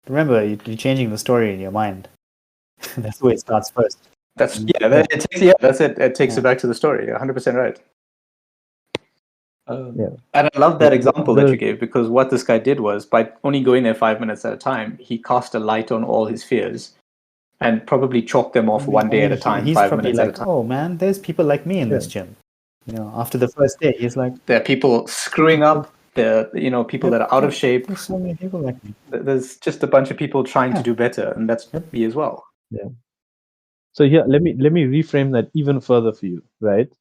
remember, you're changing the story in your mind. That's the way it starts first. That's it takes Yeah. it back to the story. 100% right. Yeah. And I love that example that you The- gave, because what this guy did was, by only going there 5 minutes at a time, he cast a light on all his fears and probably chalked them off one day at a time, He's five probably minutes at a like, time. oh man, there's people like me in this yeah. gym. After the first day, he's like, There are people screwing up. There are people that are out of shape. There's so many people like me. There's just a bunch of people trying to Yeah. do better, and that's me as well. Yeah. So here, let me reframe that even further for you, right?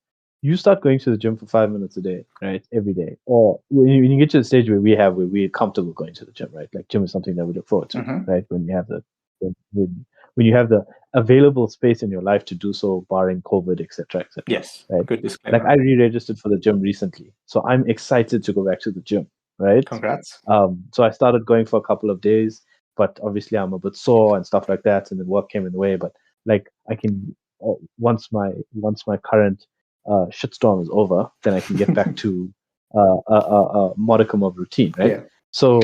You start going to the gym for 5 minutes a day, right? Every day. Or when you get to the stage where we're comfortable going to the gym, right? Like gym is something that we look forward to, Mhm. right? When you have when you have the available space in your life to do so, barring COVID, etc., etc. Yes, Right? good disclaimer. Like I re-registered for the gym recently, so I'm excited to go back to the gym, right? Congrats. So I started going for a couple of days, but obviously I'm a bit sore and stuff like that, and then work came in the way. But like I can once my current shitstorm is over, then I can get back to a modicum of routine, right? Yeah. So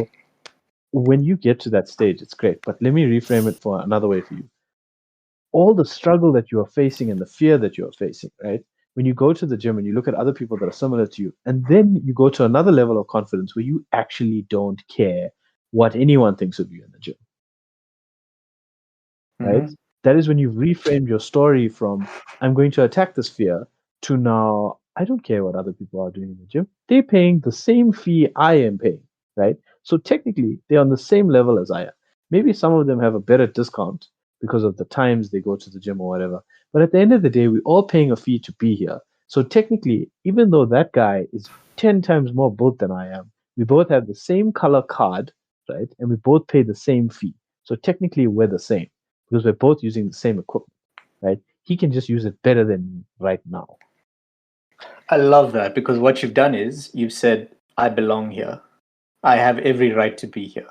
when you get to that stage, it's great. But let me reframe it for another way for you. All the struggle that you are facing and the fear that you are facing, right? When you go to the gym and you look at other people that are similar to you, and then you go to another level of confidence where you actually don't care what anyone thinks of you in the gym, right? Mhm. That is when you've reframed your story from I'm going to attack this fear to now I don't care what other people are doing in the gym. They're paying the same fee I am paying, right? So technically they're on the same level as I am. Maybe some of them have a better discount because of the times they go to the gym or whatever. But at the end of the day, we're all paying a fee to be here. So technically, even though that guy is 10 times more built than I am, we both have the same color card, right? And we both pay the same fee. So technically, we're the same because we're both using the same equipment, right? He can just use it better than me right now. I love that, because what you've done is you've said, I belong here. I have every right to be here.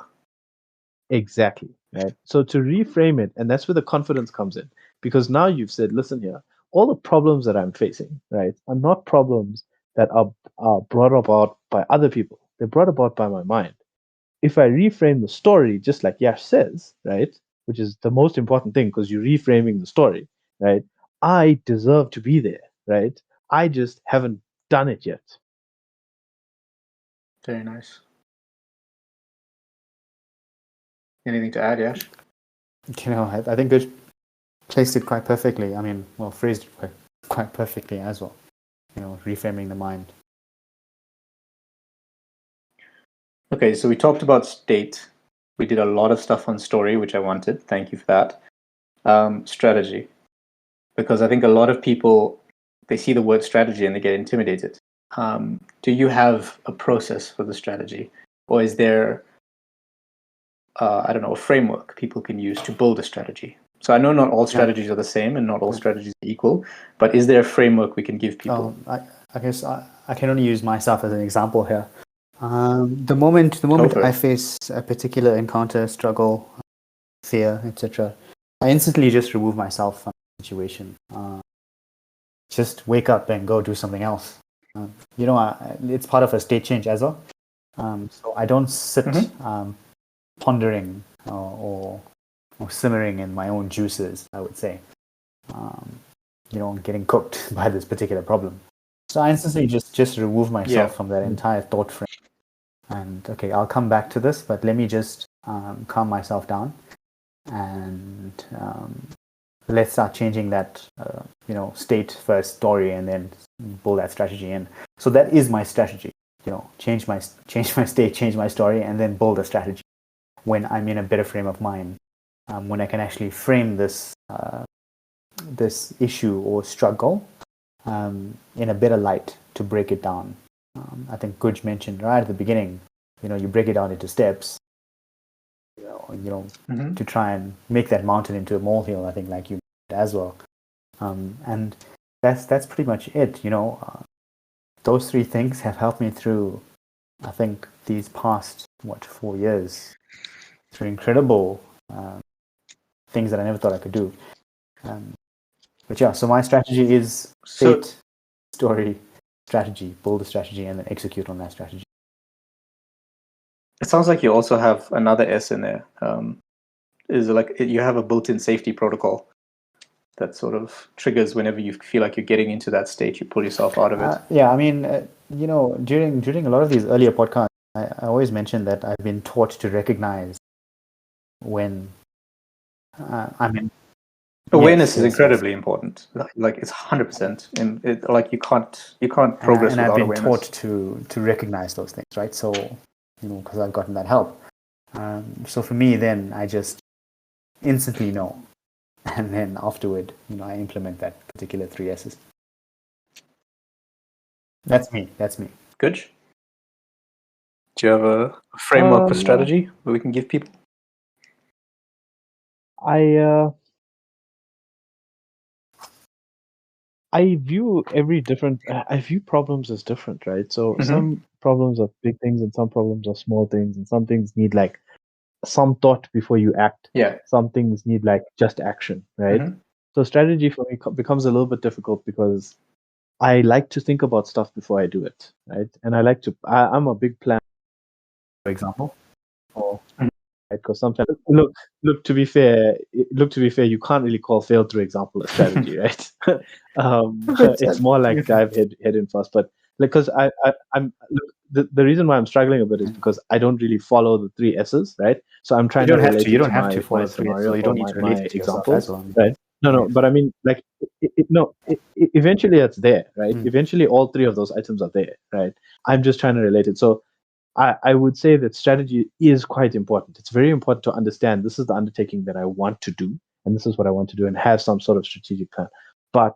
Exactly, right? So to reframe it, and that's where the confidence comes in, because now you've said, listen here, all the problems that I'm facing, right, are not problems that are brought about by other people. They're brought about by my mind. If I reframe the story, just like Yash says, right, which is the most important thing because you're reframing the story, right? I deserve to be there, right? I just haven't done it yet. Very nice. Anything to add, Yash? I think Good placed it quite perfectly. I mean, well, phrased it quite perfectly as well. Reframing the mind. Okay, so we talked about state. We did a lot of stuff on story, which I wanted. Thank you for that. Strategy, because I think a lot of people, they see the word strategy and they get intimidated. Do you have a process for the strategy, or is there, I don't know, a framework people can use to build a strategy? So I know not all strategies are the same and not all strategies are equal, but is there a framework we can give people? I guess I can only use myself as an example here. The moment I face a particular encounter, struggle, fear, etc., I instantly just remove myself from the situation. Just wake up and go do something else. It's part of a state change as well. So I don't sit pondering or simmering in my own juices, I would say. Getting cooked by this particular problem. So I instantly just remove myself from that entire thought frame. And okay, I'll come back to this, but let me just calm myself down and let's start changing that state first story and then pull that strategy in. So that is my strategy. Change my state, change my story, and then build a strategy when I'm in a better frame of mind, when I can actually frame this this issue or struggle in a better light to break it down. I think Guj mentioned right at the beginning, you break it down into steps, to try and make that mountain into a molehill. I think like you as well, and that's pretty much it. Those three things have helped me through, I think, these past 4 years through incredible things that I never thought I could do. But yeah, so my strategy is state, story, strategy, build a strategy, and then execute on that strategy. It sounds like you also have another S in there. Is like you have a built-in safety protocol that sort of triggers whenever you feel like you're getting into that state, you pull yourself out of it. Yeah, I mean, during a lot of these earlier podcasts, I always mentioned that I've been taught to recognize when I'm in. Awareness is incredibly important. Like it's 100%, and like you can't progress and without I've been awareness. taught to recognize those things, right? So, because I've gotten that help. So for me, then I just instantly know, and then afterward, I implement that particular 3 S's. That's me. Good. Do you have a framework for strategy that we can give people? I view I view problems as different, right? So some problems are big things and some problems are small things, and some things need like some thought before you act. Yeah. Some things need like just action, right? So strategy for me becomes a little bit difficult because I like to think about stuff before I do it, right? And I'm a big planner, For example. Because sometimes look to be fair, you can't really call fail through example a strategy, right? It's more like dive head in first. But because I'm the reason why I'm struggling a bit is because I don't really follow the 3 S's, right? So I'm trying to relate you don't to have to follow my 3 S's, scenario so you don't or need to my relate it to yourself examples, as well. right? No, but I mean, like, eventually it's there, right? Eventually all 3 of those items are there, right? I'm just trying to relate it. So I would say that strategy is quite important. It's very important to understand this is the undertaking that I want to do, and this is what I want to do, and have some sort of strategic plan. But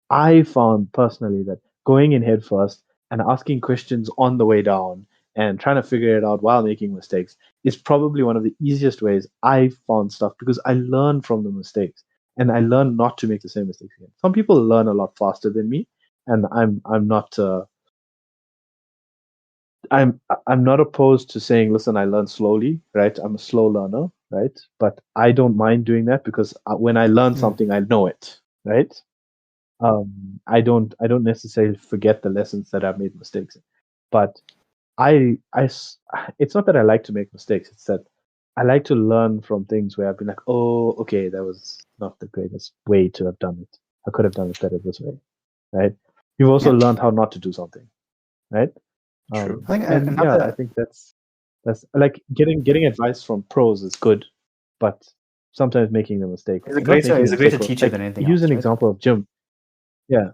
I found personally that going in head first and asking questions on the way down and trying to figure it out while making mistakes is probably one of the easiest ways I found stuff, because I learn from the mistakes and I learn not to make the same mistakes again. Some people learn a lot faster than me, and I'm not. I'm not opposed to saying, listen, I learn slowly, right? I'm a slow learner, right? But I don't mind doing that because when I learn something, I know it, right? I don't necessarily forget the lessons that I've made mistakes in. But it's not that I like to make mistakes. It's that I like to learn from things where I've been like, oh, okay, that was not the greatest way to have done it. I could have done it better this way, right? You've also learned how not to do something, right? True. I think I think that's like getting advice from pros is good, but sometimes making the mistake is a greater teacher than anything use else. An example of gym. Yeah.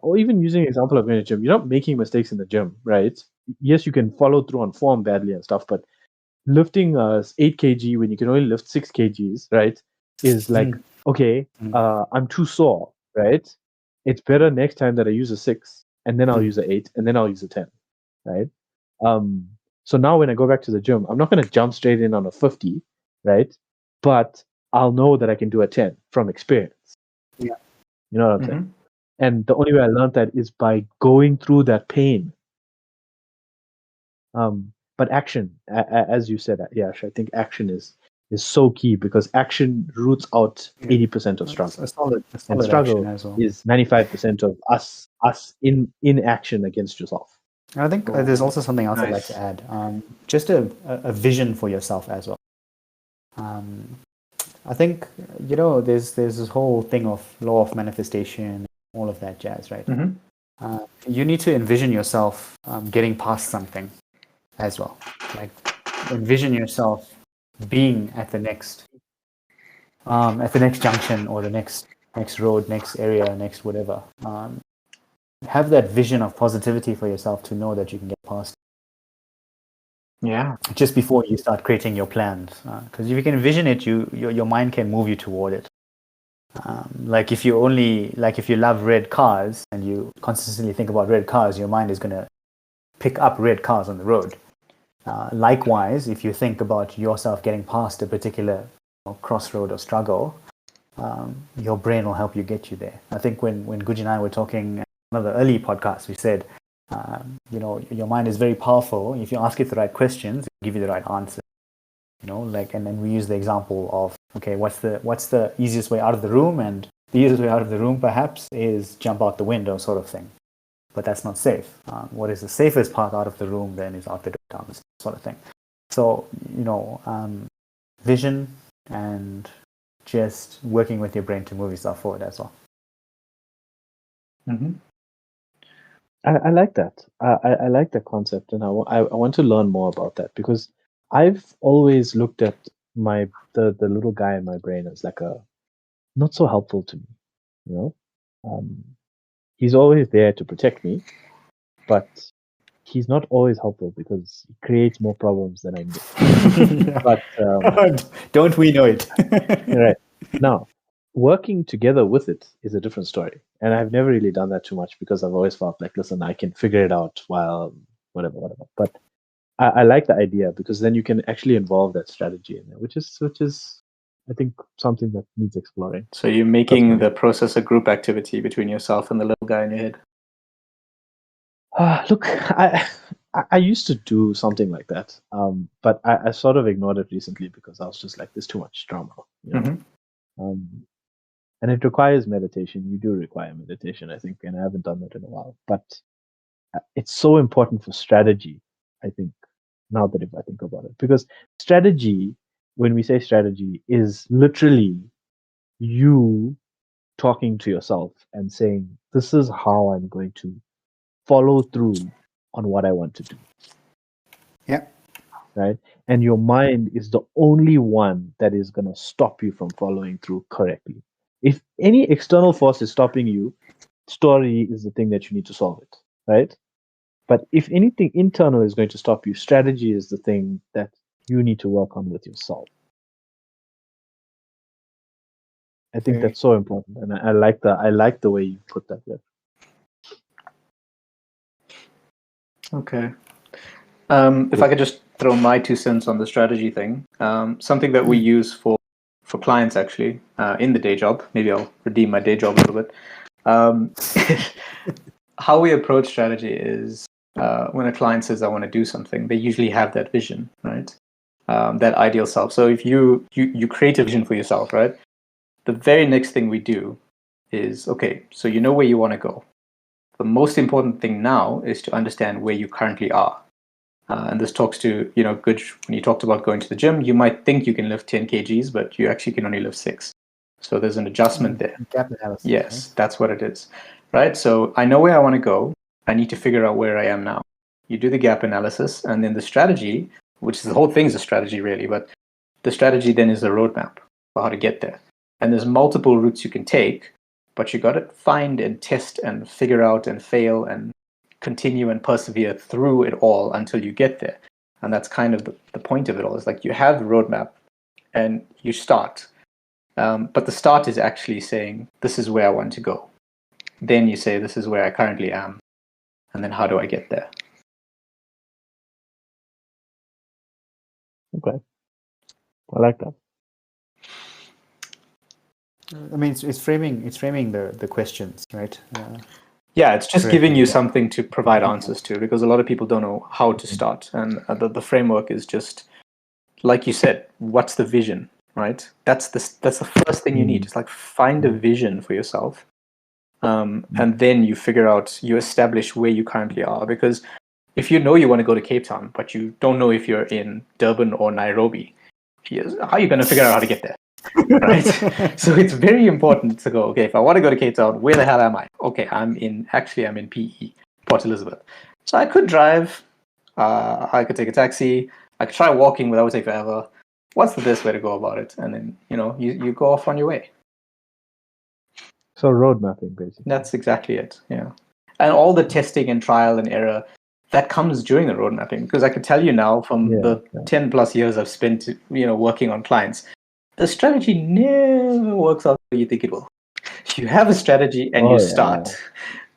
Or even using an example of in a gym, you're not making mistakes in the gym, right? Yes, you can follow through on form badly and stuff, but lifting 8 kg when you can only lift 6 kgs, right, is like, okay, I'm too sore, right? It's better next time that I use a 6 and then I'll use a 8 and then I'll use a 10, right? So now when I go back to the gym, I'm not going to jump straight in on a 50, right? But I'll know that I can do a 10 from experience. Yeah. You know what I'm saying? And the only way I learned that is by going through that pain. But action, as you said, Yash, I think action is so key, because action roots out 80% of struggle. A solid and struggle action as well. is 95% of us in action against yourself. I think there's also something else I'd like to add. Just a vision for yourself as well. I think there's this whole thing of law of manifestation, all of that jazz, right? You need to envision yourself getting past something as well. Like envision yourself being at the next junction, or the next road, next area, next whatever. Have that vision of positivity for yourself to know that you can get past. Yeah. Just before you start creating your plans, because if you can envision it, your mind can move you toward it. Like if you love red cars and you consistently think about red cars, your mind is going to pick up red cars on the road. Likewise, if you think about yourself getting past a particular crossroad or struggle, your brain will help you get you there. I think when Guj and I were talking in one of the early podcasts, we said Your mind is very powerful. If you ask it the right questions, it'll give you the right answer. And then we use the example of, okay, what's the easiest way out of the room? And the easiest way out of the room perhaps is jump out the window, sort of thing. But that's not safe. What is the safest path out of the room then is out the door, down the stairs, sort of thing. So, vision and just working with your brain to move yourself forward as well. Mm-hmm. I like that. I like that concept, and I want to learn more about that, because I've always looked at the little guy in my brain as like a not so helpful to me. He's always there to protect me, but he's not always helpful because he creates more problems than I need. But don't we know it? right now, working together with it is a different story, and I've never really done that too much because I've always felt like, listen, I can figure it out while whatever. But I like the idea, because then you can actually involve that strategy in there, which is I think something that needs exploring. So you're making the process a group activity between yourself and the little guy in your head. Look, I used to do something like that, but I sort of ignored it recently because I was just like, there's too much drama, and it requires meditation. You do require meditation, I think, and I haven't done that in a while. But it's so important for strategy, I think, now that if I think about it, because strategy, when we say strategy, is literally you talking to yourself and saying, this is how I'm going to follow through on what I want to do. Yeah. Right? And your mind is the only one that is going to stop you from following through correctly. If any external force is stopping you, story is the thing that you need to solve it. Right? But if anything internal is going to stop you, strategy is the thing that you need to work on with yourself. I think that's so important, and I like the way you put that there. Okay. If I could just throw my 2 cents on the strategy thing, something that we use for clients actually in the day job. Maybe I'll redeem my day job a little bit. How we approach strategy is when a client says, I want to do something, they usually have that vision, right? That ideal self. So if you create a vision for yourself, right? The very next thing we do is, okay, so you know where you want to go. The most important thing now is to understand where you currently are. And this talks to, good, when you talked about going to the gym, you might think you can lift 10 kgs, but you actually can only lift 6. So there's an adjustment there. Gap analysis. Yes, right? That's what it is. Right? So I know where I want to go. I need to figure out where I am now. You do the gap analysis, and then the strategy, which is the whole thing is a strategy really, but the strategy then is a roadmap for how to get there. And there's multiple routes you can take, but you got to find and test and figure out and fail and continue and persevere through it all until you get there. And that's kind of the point of it all. Is like you have the roadmap and you start. But the start is actually saying, this is where I want to go. Then you say, this is where I currently am. And then how do I get there? Okay. I like that. I mean, it's framing the questions, right? Yeah, it's just giving you something to provide answers to, because a lot of people don't know how to start. And the framework is just, like you said, what's the vision, right? That's the first thing you need. It's like find a vision for yourself. And then you figure out, you establish where you currently are. Because if you know you want to go to Cape Town, but you don't know if you're in Durban or Nairobi, how are you going to figure out how to get there? Right? So it's very important to go, okay, if I want to go to Cape Town, where the hell am I? Okay, I'm in PE, Port Elizabeth. So I could drive, I could take a taxi, I could try walking, but that would take forever. What's the best way to go about it? And then, you go off on your way. So road mapping, basically. That's exactly it, yeah. And all the testing and trial and error, that comes during the road mapping, because I can tell you now from the 10 plus years I've spent, working on clients, the strategy never works out the way you think it will. You have a strategy and you start. Yeah.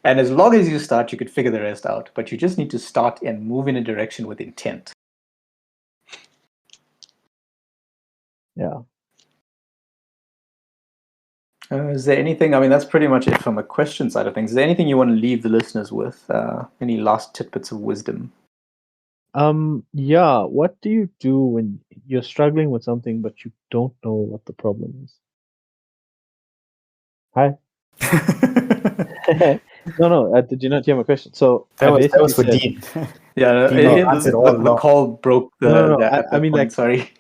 And as long as you start, you could figure the rest out. But you just need to start and move in a direction with intent. Yeah. Is there anything, I mean, that's pretty much it from a question side of things. Is there anything you want to leave the listeners with? Any last tidbits of wisdom? Yeah, what do you do when you're struggling with something but you don't know what the problem is? Hi. No, did you not hear my question? So I That basically was for said, Dean. Yeah, no, Dean answered all the along. call broke no, at I that mean point. like, Sorry.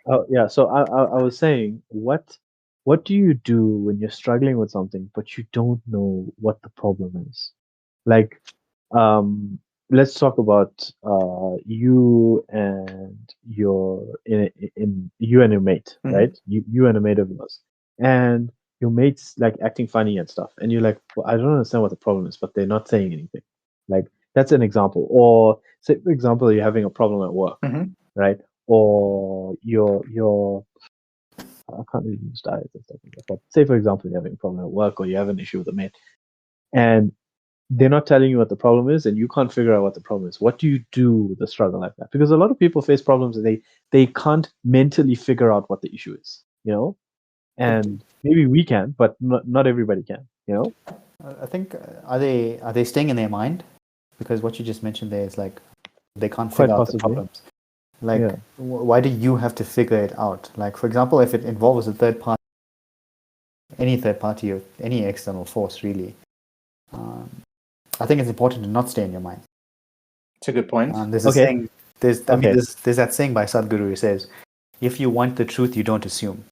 oh yeah. So I was saying, what do you do when you're struggling with something but you don't know what the problem is? Like, um, let's talk about you and you and your mate, Mhm. right? You and a mate of yours, and your mate's like acting funny and stuff, and you're like, well, I don't understand what the problem is, but they're not saying anything. Like that's an example. Or say, for example, you're having a problem at work, Mhm. right? Or you're I can't really use diets and stuff like that. But say, for example, you're having a problem at work, or you have an issue with a mate, and they're not telling you what the problem is, and you can't figure out what the problem is. What do you do with a struggle like that? Because a lot of people face problems and they can't mentally figure out what the issue is, you know. And maybe we can, but not everybody can, you know. I think are they staying in their mind? Because what you just mentioned there is like they can't Quite figure out the possibly, problems. Like, yeah. why do you have to figure it out? Like, for example, if it involves a third party, any third party or any external force, really, um, I think it's important to not stay in your mind. It's a good point. There's a Okay, saying. okay, There's that saying by Sadhguru who says, "If you want the truth, you don't assume."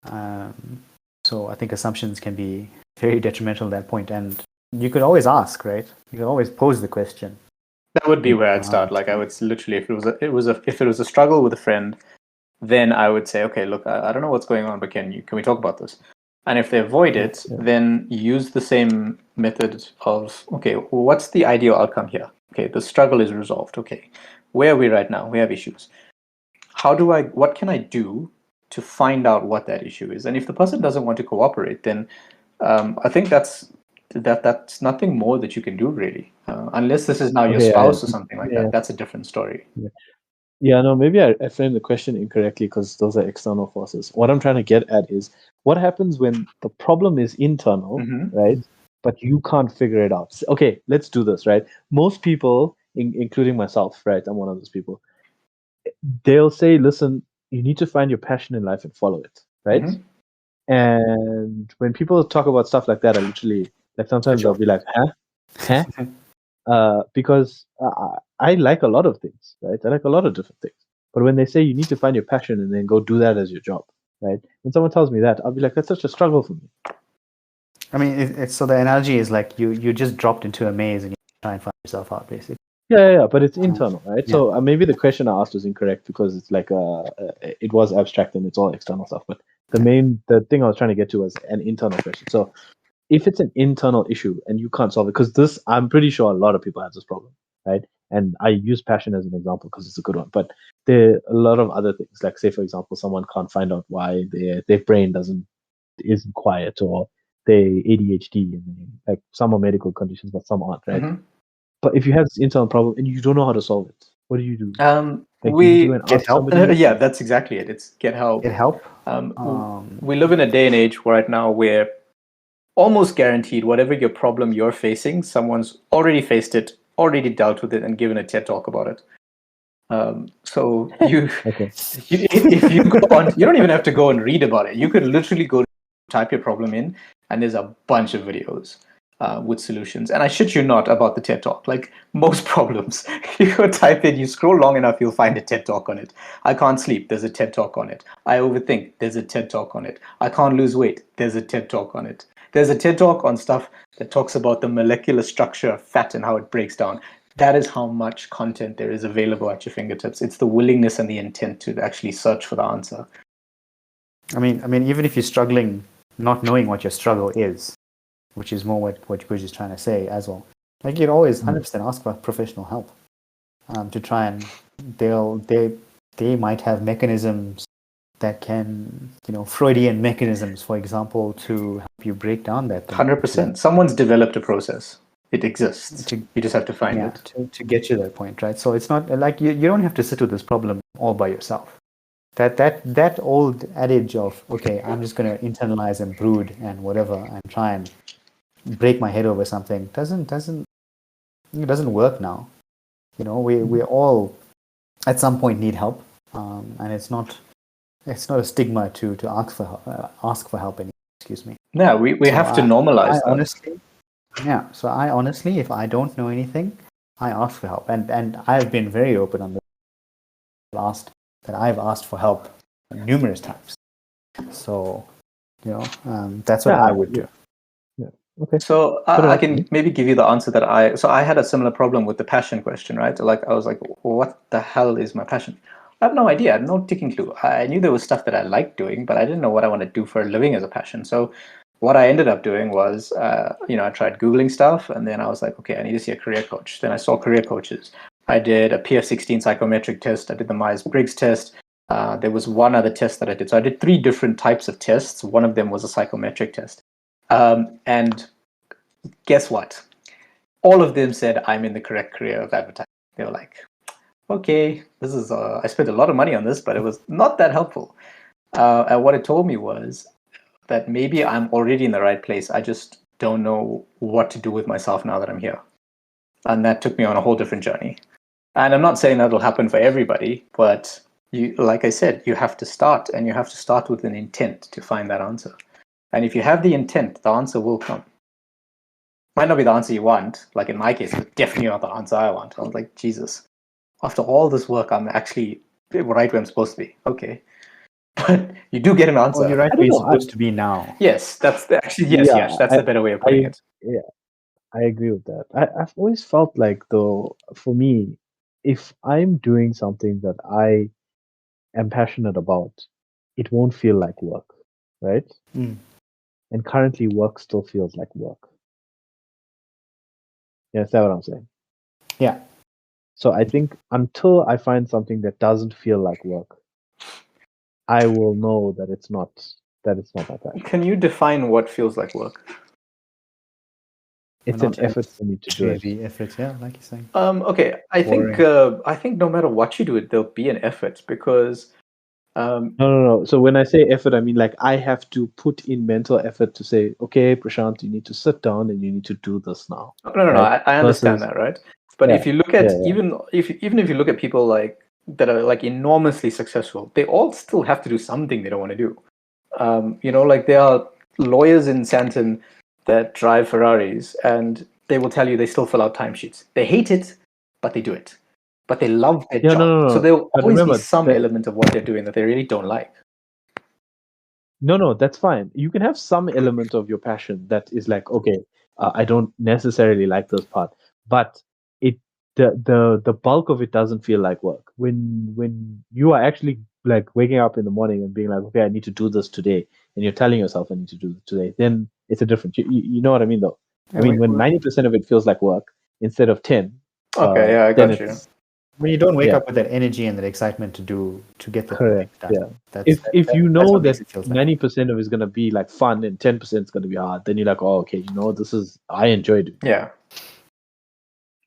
Um, so I think assumptions can be very detrimental at that point, and you could always ask, right? You can always pose the question. That would be where I'd Um, start. Like I would literally, if it was a struggle with a friend, then I would say, okay, look, I don't know what's going on, but can we talk about this? And if they avoid yeah, it, yeah. then use the same method of, okay, well, what's the ideal outcome here? Okay, the struggle is resolved. Okay, where are we right now? We have issues. What can I do to find out what that issue is? And if the person doesn't want to cooperate, then I think that's nothing more that you can do really, unless this is now your Okay, spouse or something like yeah, that. That's a different story. yeah. Yeah, no, maybe I framed the question incorrectly because those are external forces. What I'm trying to get at is what happens when the problem is internal, Hmm. right? But you can't figure it out. Okay, let's do this, right? Most people, including myself, right? I'm one of those people. They'll say, listen, you need to find your passion in life and follow it, right? Hmm. And when people talk about stuff like that, I literally, like, sometimes switch they'll off. be like, huh? Huh? Because I like a lot of things, right? I like a lot of different things. But when they say you need to find your passion and then go do that as your job, right? When someone tells me that, I'll be like, that's such a struggle for me. I mean, it's so the analogy is like you just dropped into a maze and you try and find yourself out, basically. Yeah, but it's internal, right? Yeah. So maybe the question I asked was incorrect because it's like it was abstract and it's all external stuff. But the thing I was trying to get to was an internal question. So if it's an internal issue and you can't solve it, because this, I'm pretty sure a lot of people have this problem, right? And I use passion as an example because it's a good one. But there are a lot of other things, like say for example, someone can't find out why their brain isn't quiet, or they ADHD, and like some are medical conditions, but some aren't, right? Hmm. But if you have this internal problem and you don't know how to solve it, what do you do? Like, do you go We and Get ask help. somebody? yeah, that's exactly it. It's get help. Get help. We live in a day and age right now where almost guaranteed whatever your problem you're facing, someone's already faced it, already dealt with it, and given a TED talk about it. So Okay. if you go on, you don't even have to go and read about it. You could literally go type your problem in, and there's a bunch of videos with solutions. And I shit you not about the TED talk. Like most problems, you go type in, you scroll long enough, you'll find a TED talk on it. I can't sleep. There's a TED talk on it. I overthink. There's a TED talk on it. I can't lose weight. There's a TED talk on it. There's a TED talk on stuff that talks about the molecular structure of fat and how it breaks down. That is how much content there is available at your fingertips. It's the willingness and the intent to actually search for the answer. I mean, even if you're struggling, not knowing what your struggle is, which is more what Guj is trying to say as well. Like you'd always 100% ask for professional help to try and they might have mechanisms that can, Freudian mechanisms, for example, to help you break down that thing. 100%. Someone's developed a process. It exists. You just have to find it. To get you that point, right? So it's not like you don't have to sit with this problem all by yourself. that old adage of, okay, I'm just going to internalize and brood and whatever and try and break my head over something doesn't work now. We all at some point need help, and it's not a stigma to ask for help anymore. Excuse me. Yeah, we have to normalize that. Honestly, yeah. So I honestly, if I don't know anything, I ask for help, and I've been very open on this. I've asked for help numerous times. So, that's what I would do. Yeah. Okay. So I can maybe give you the answer that I had a similar problem with the passion question, right? Like I was like, what the hell is my passion? I have no idea. I had no ticking clue. I knew there was stuff that I liked doing, but I didn't know what I want to do for a living as a passion. So what I ended up doing was, I tried Googling stuff, and then I was like, okay, I need to see a career coach. Then I saw career coaches. I did a PF16 psychometric test. I did the Myers-Briggs test. There was one other test that I did. So I did 3 different types of tests. One of them was a psychometric test. And guess what? All of them said I'm in the correct career of advertising. They were like, okay, this is, I spent a lot of money on this, but it was not that helpful. And what it told me was that maybe I'm already in the right place. I just don't know what to do with myself now that I'm here. And that took me on a whole different journey. And I'm not saying that'll happen for everybody, but like I said, you have to start, and you have to start with an intent to find that answer. And if you have the intent, the answer will come. Might not be the answer you want. Like in my case, it's definitely not the answer I want. I was like, Jesus, after all this work, I'm actually right where I'm supposed to be. Okay. But you do get an answer. Well, you're right where you're supposed to be now. Yes, that's that's the better way of putting it. Yeah, I agree with that. I've always felt like, though, for me, if I'm doing something that I am passionate about, it won't feel like work, right? Mm. And currently, work still feels like work. Yeah, is that what I'm saying? Yeah. So I think until I find something that doesn't feel like work, I will know that it's not my passion. Can you define what feels like work? It's an effort for me to do it. Heavy effort, yeah, like you're saying. Okay, I think no matter what you do, there'll be an effort because. No. So when I say effort, I mean like I have to put in mental effort to say, okay, Prashant, you need to sit down and you need to do this now. No. Right? I understand that, right? But if you look at even if you look at people like that are like enormously successful, they all still have to do something they don't want to do. Like there are lawyers in Santon that drive Ferraris, and they will tell you they still fill out timesheets. They hate it, but they do it. But they love their job. No. So there will But always remember be some element of what they're doing that they really don't like. No, that's fine. You can have some element of your passion that is like, okay, I don't necessarily like this part, but the bulk of it doesn't feel like work. When you are actually like waking up in the morning and being like, okay, I need to do this today, and you're telling yourself I need to do this today, then it's a different. You know what I mean, though. I mean, when 90% of it feels like work instead of 10. Okay, I got you. When you don't wake up with that energy and that excitement to get the correct thing done. Yeah. If you know that 90% of it is gonna be like fun and 10% is gonna be hard, then you're like, oh, okay, I enjoyed it.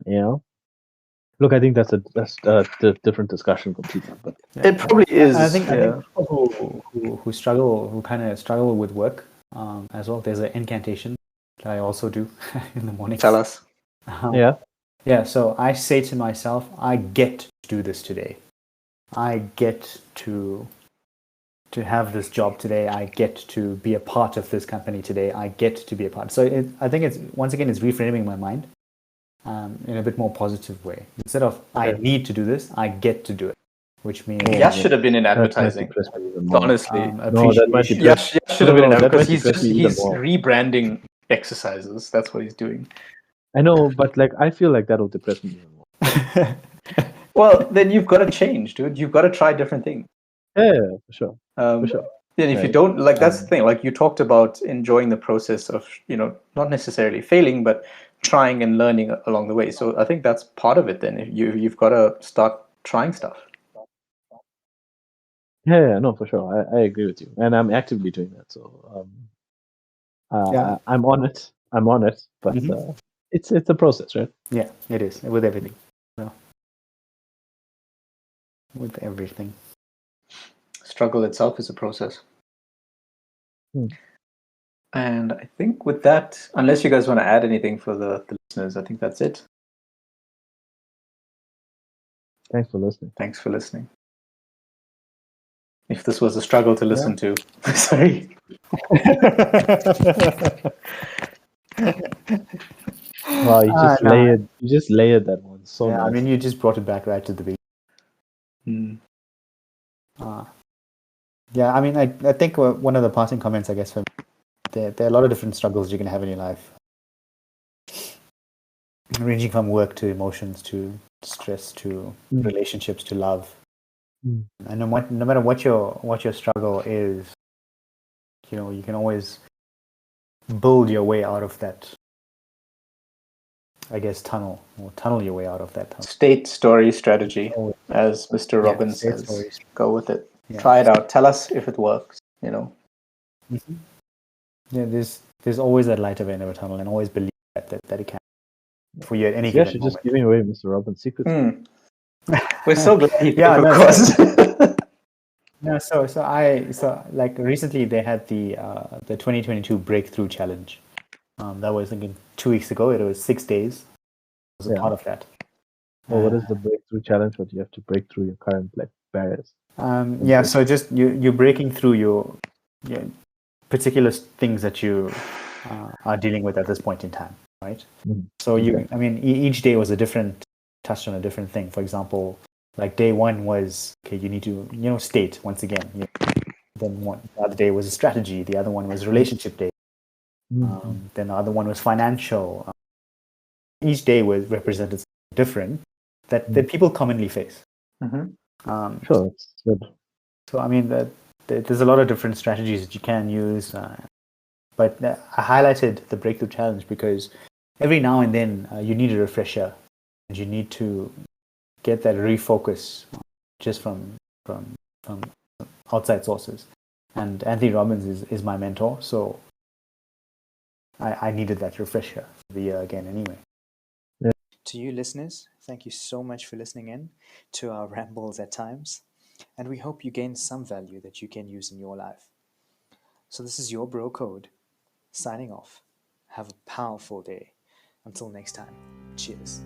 Yeah. Look, I think that's a different discussion completely. But it probably is. I think people who struggle, who kind of struggle with work as well. There's an incantation that I also do in the morning. Tell us. Yeah, so I say to myself, I get to do this today. I get to have this job today. I get to be a part of this company today. I get to be a part. So I think it's reframing my mind in a bit more positive way. Instead of I need to do this, I get to do it, which means Yash should have been in advertising. Honestly, Yash should have been in advertising because he's rebranding exercises. That's what he's doing. I know, but like I feel like that'll depress me even more. Well, then you've got to change, dude. You've got to try different things. Yeah, for sure. Then if you don't that's the thing. Like you talked about enjoying the process of, not necessarily failing, but trying and learning along the way. So I think that's part of it. Then you've got to start trying stuff. Yeah, no, for sure. I agree with you, and I'm actively doing that. So I'm on it. But it's a process, right? Yeah, it is with everything. So, with everything. struggle itself is a process. Hmm. And I think with that, unless you guys want to add anything for the listeners, I think that's it. Thanks for listening. Thanks for listening. If this was a struggle to listen to, sorry. Wow, you just no. layered that one so Yeah, I nice. mean, you just brought it back right to the beginning. Mm. Yeah, I mean, I think one of the passing comments, I guess, for me, there are a lot of different struggles you can have in your life, ranging from work to emotions to stress to relationships to love. And no matter what your struggle is, you can always build your way out of that, I guess, tunnel your way out of that tunnel. State, story, strategy, as Mr. Robbins state, says. story. Go with it. Yeah. Try it out. Tell us if it works. Mm-hmm. Yeah, there's always that light at the end of a tunnel, and always believe that it can for you at any given moment. Just giving away Mr. Robbins' secrets. We're so glad he yeah, came across. No, so like recently they had the 2022 Breakthrough Challenge. That was, I think, 2 weeks ago. It was 6 days. I was a part of that. Well, what is the breakthrough challenge? What you have to break through your current barriers? Yeah, so just you're breaking through your particular things that you are dealing with at this point in time, right? So I mean, each day was touched on a different thing. For example, like day one was, okay, you need to, state once again. Then the other day was a strategy. The other one was relationship day. Then the other one was financial. Each day was represented something different that people commonly face. Sure, it's good. So I mean, there's a lot of different strategies that you can use. But I highlighted the Breakthrough Challenge because every now and then you need a refresher, and you need to get that refocus just from outside sources. And Anthony Robbins is my mentor, so I needed that refresher for the year again anyway. To you listeners, thank you so much for listening in to our rambles at times, and we hope you gain some value that you can use in your life. So this is your bro code, signing off. Have a powerful day. Until next time, cheers.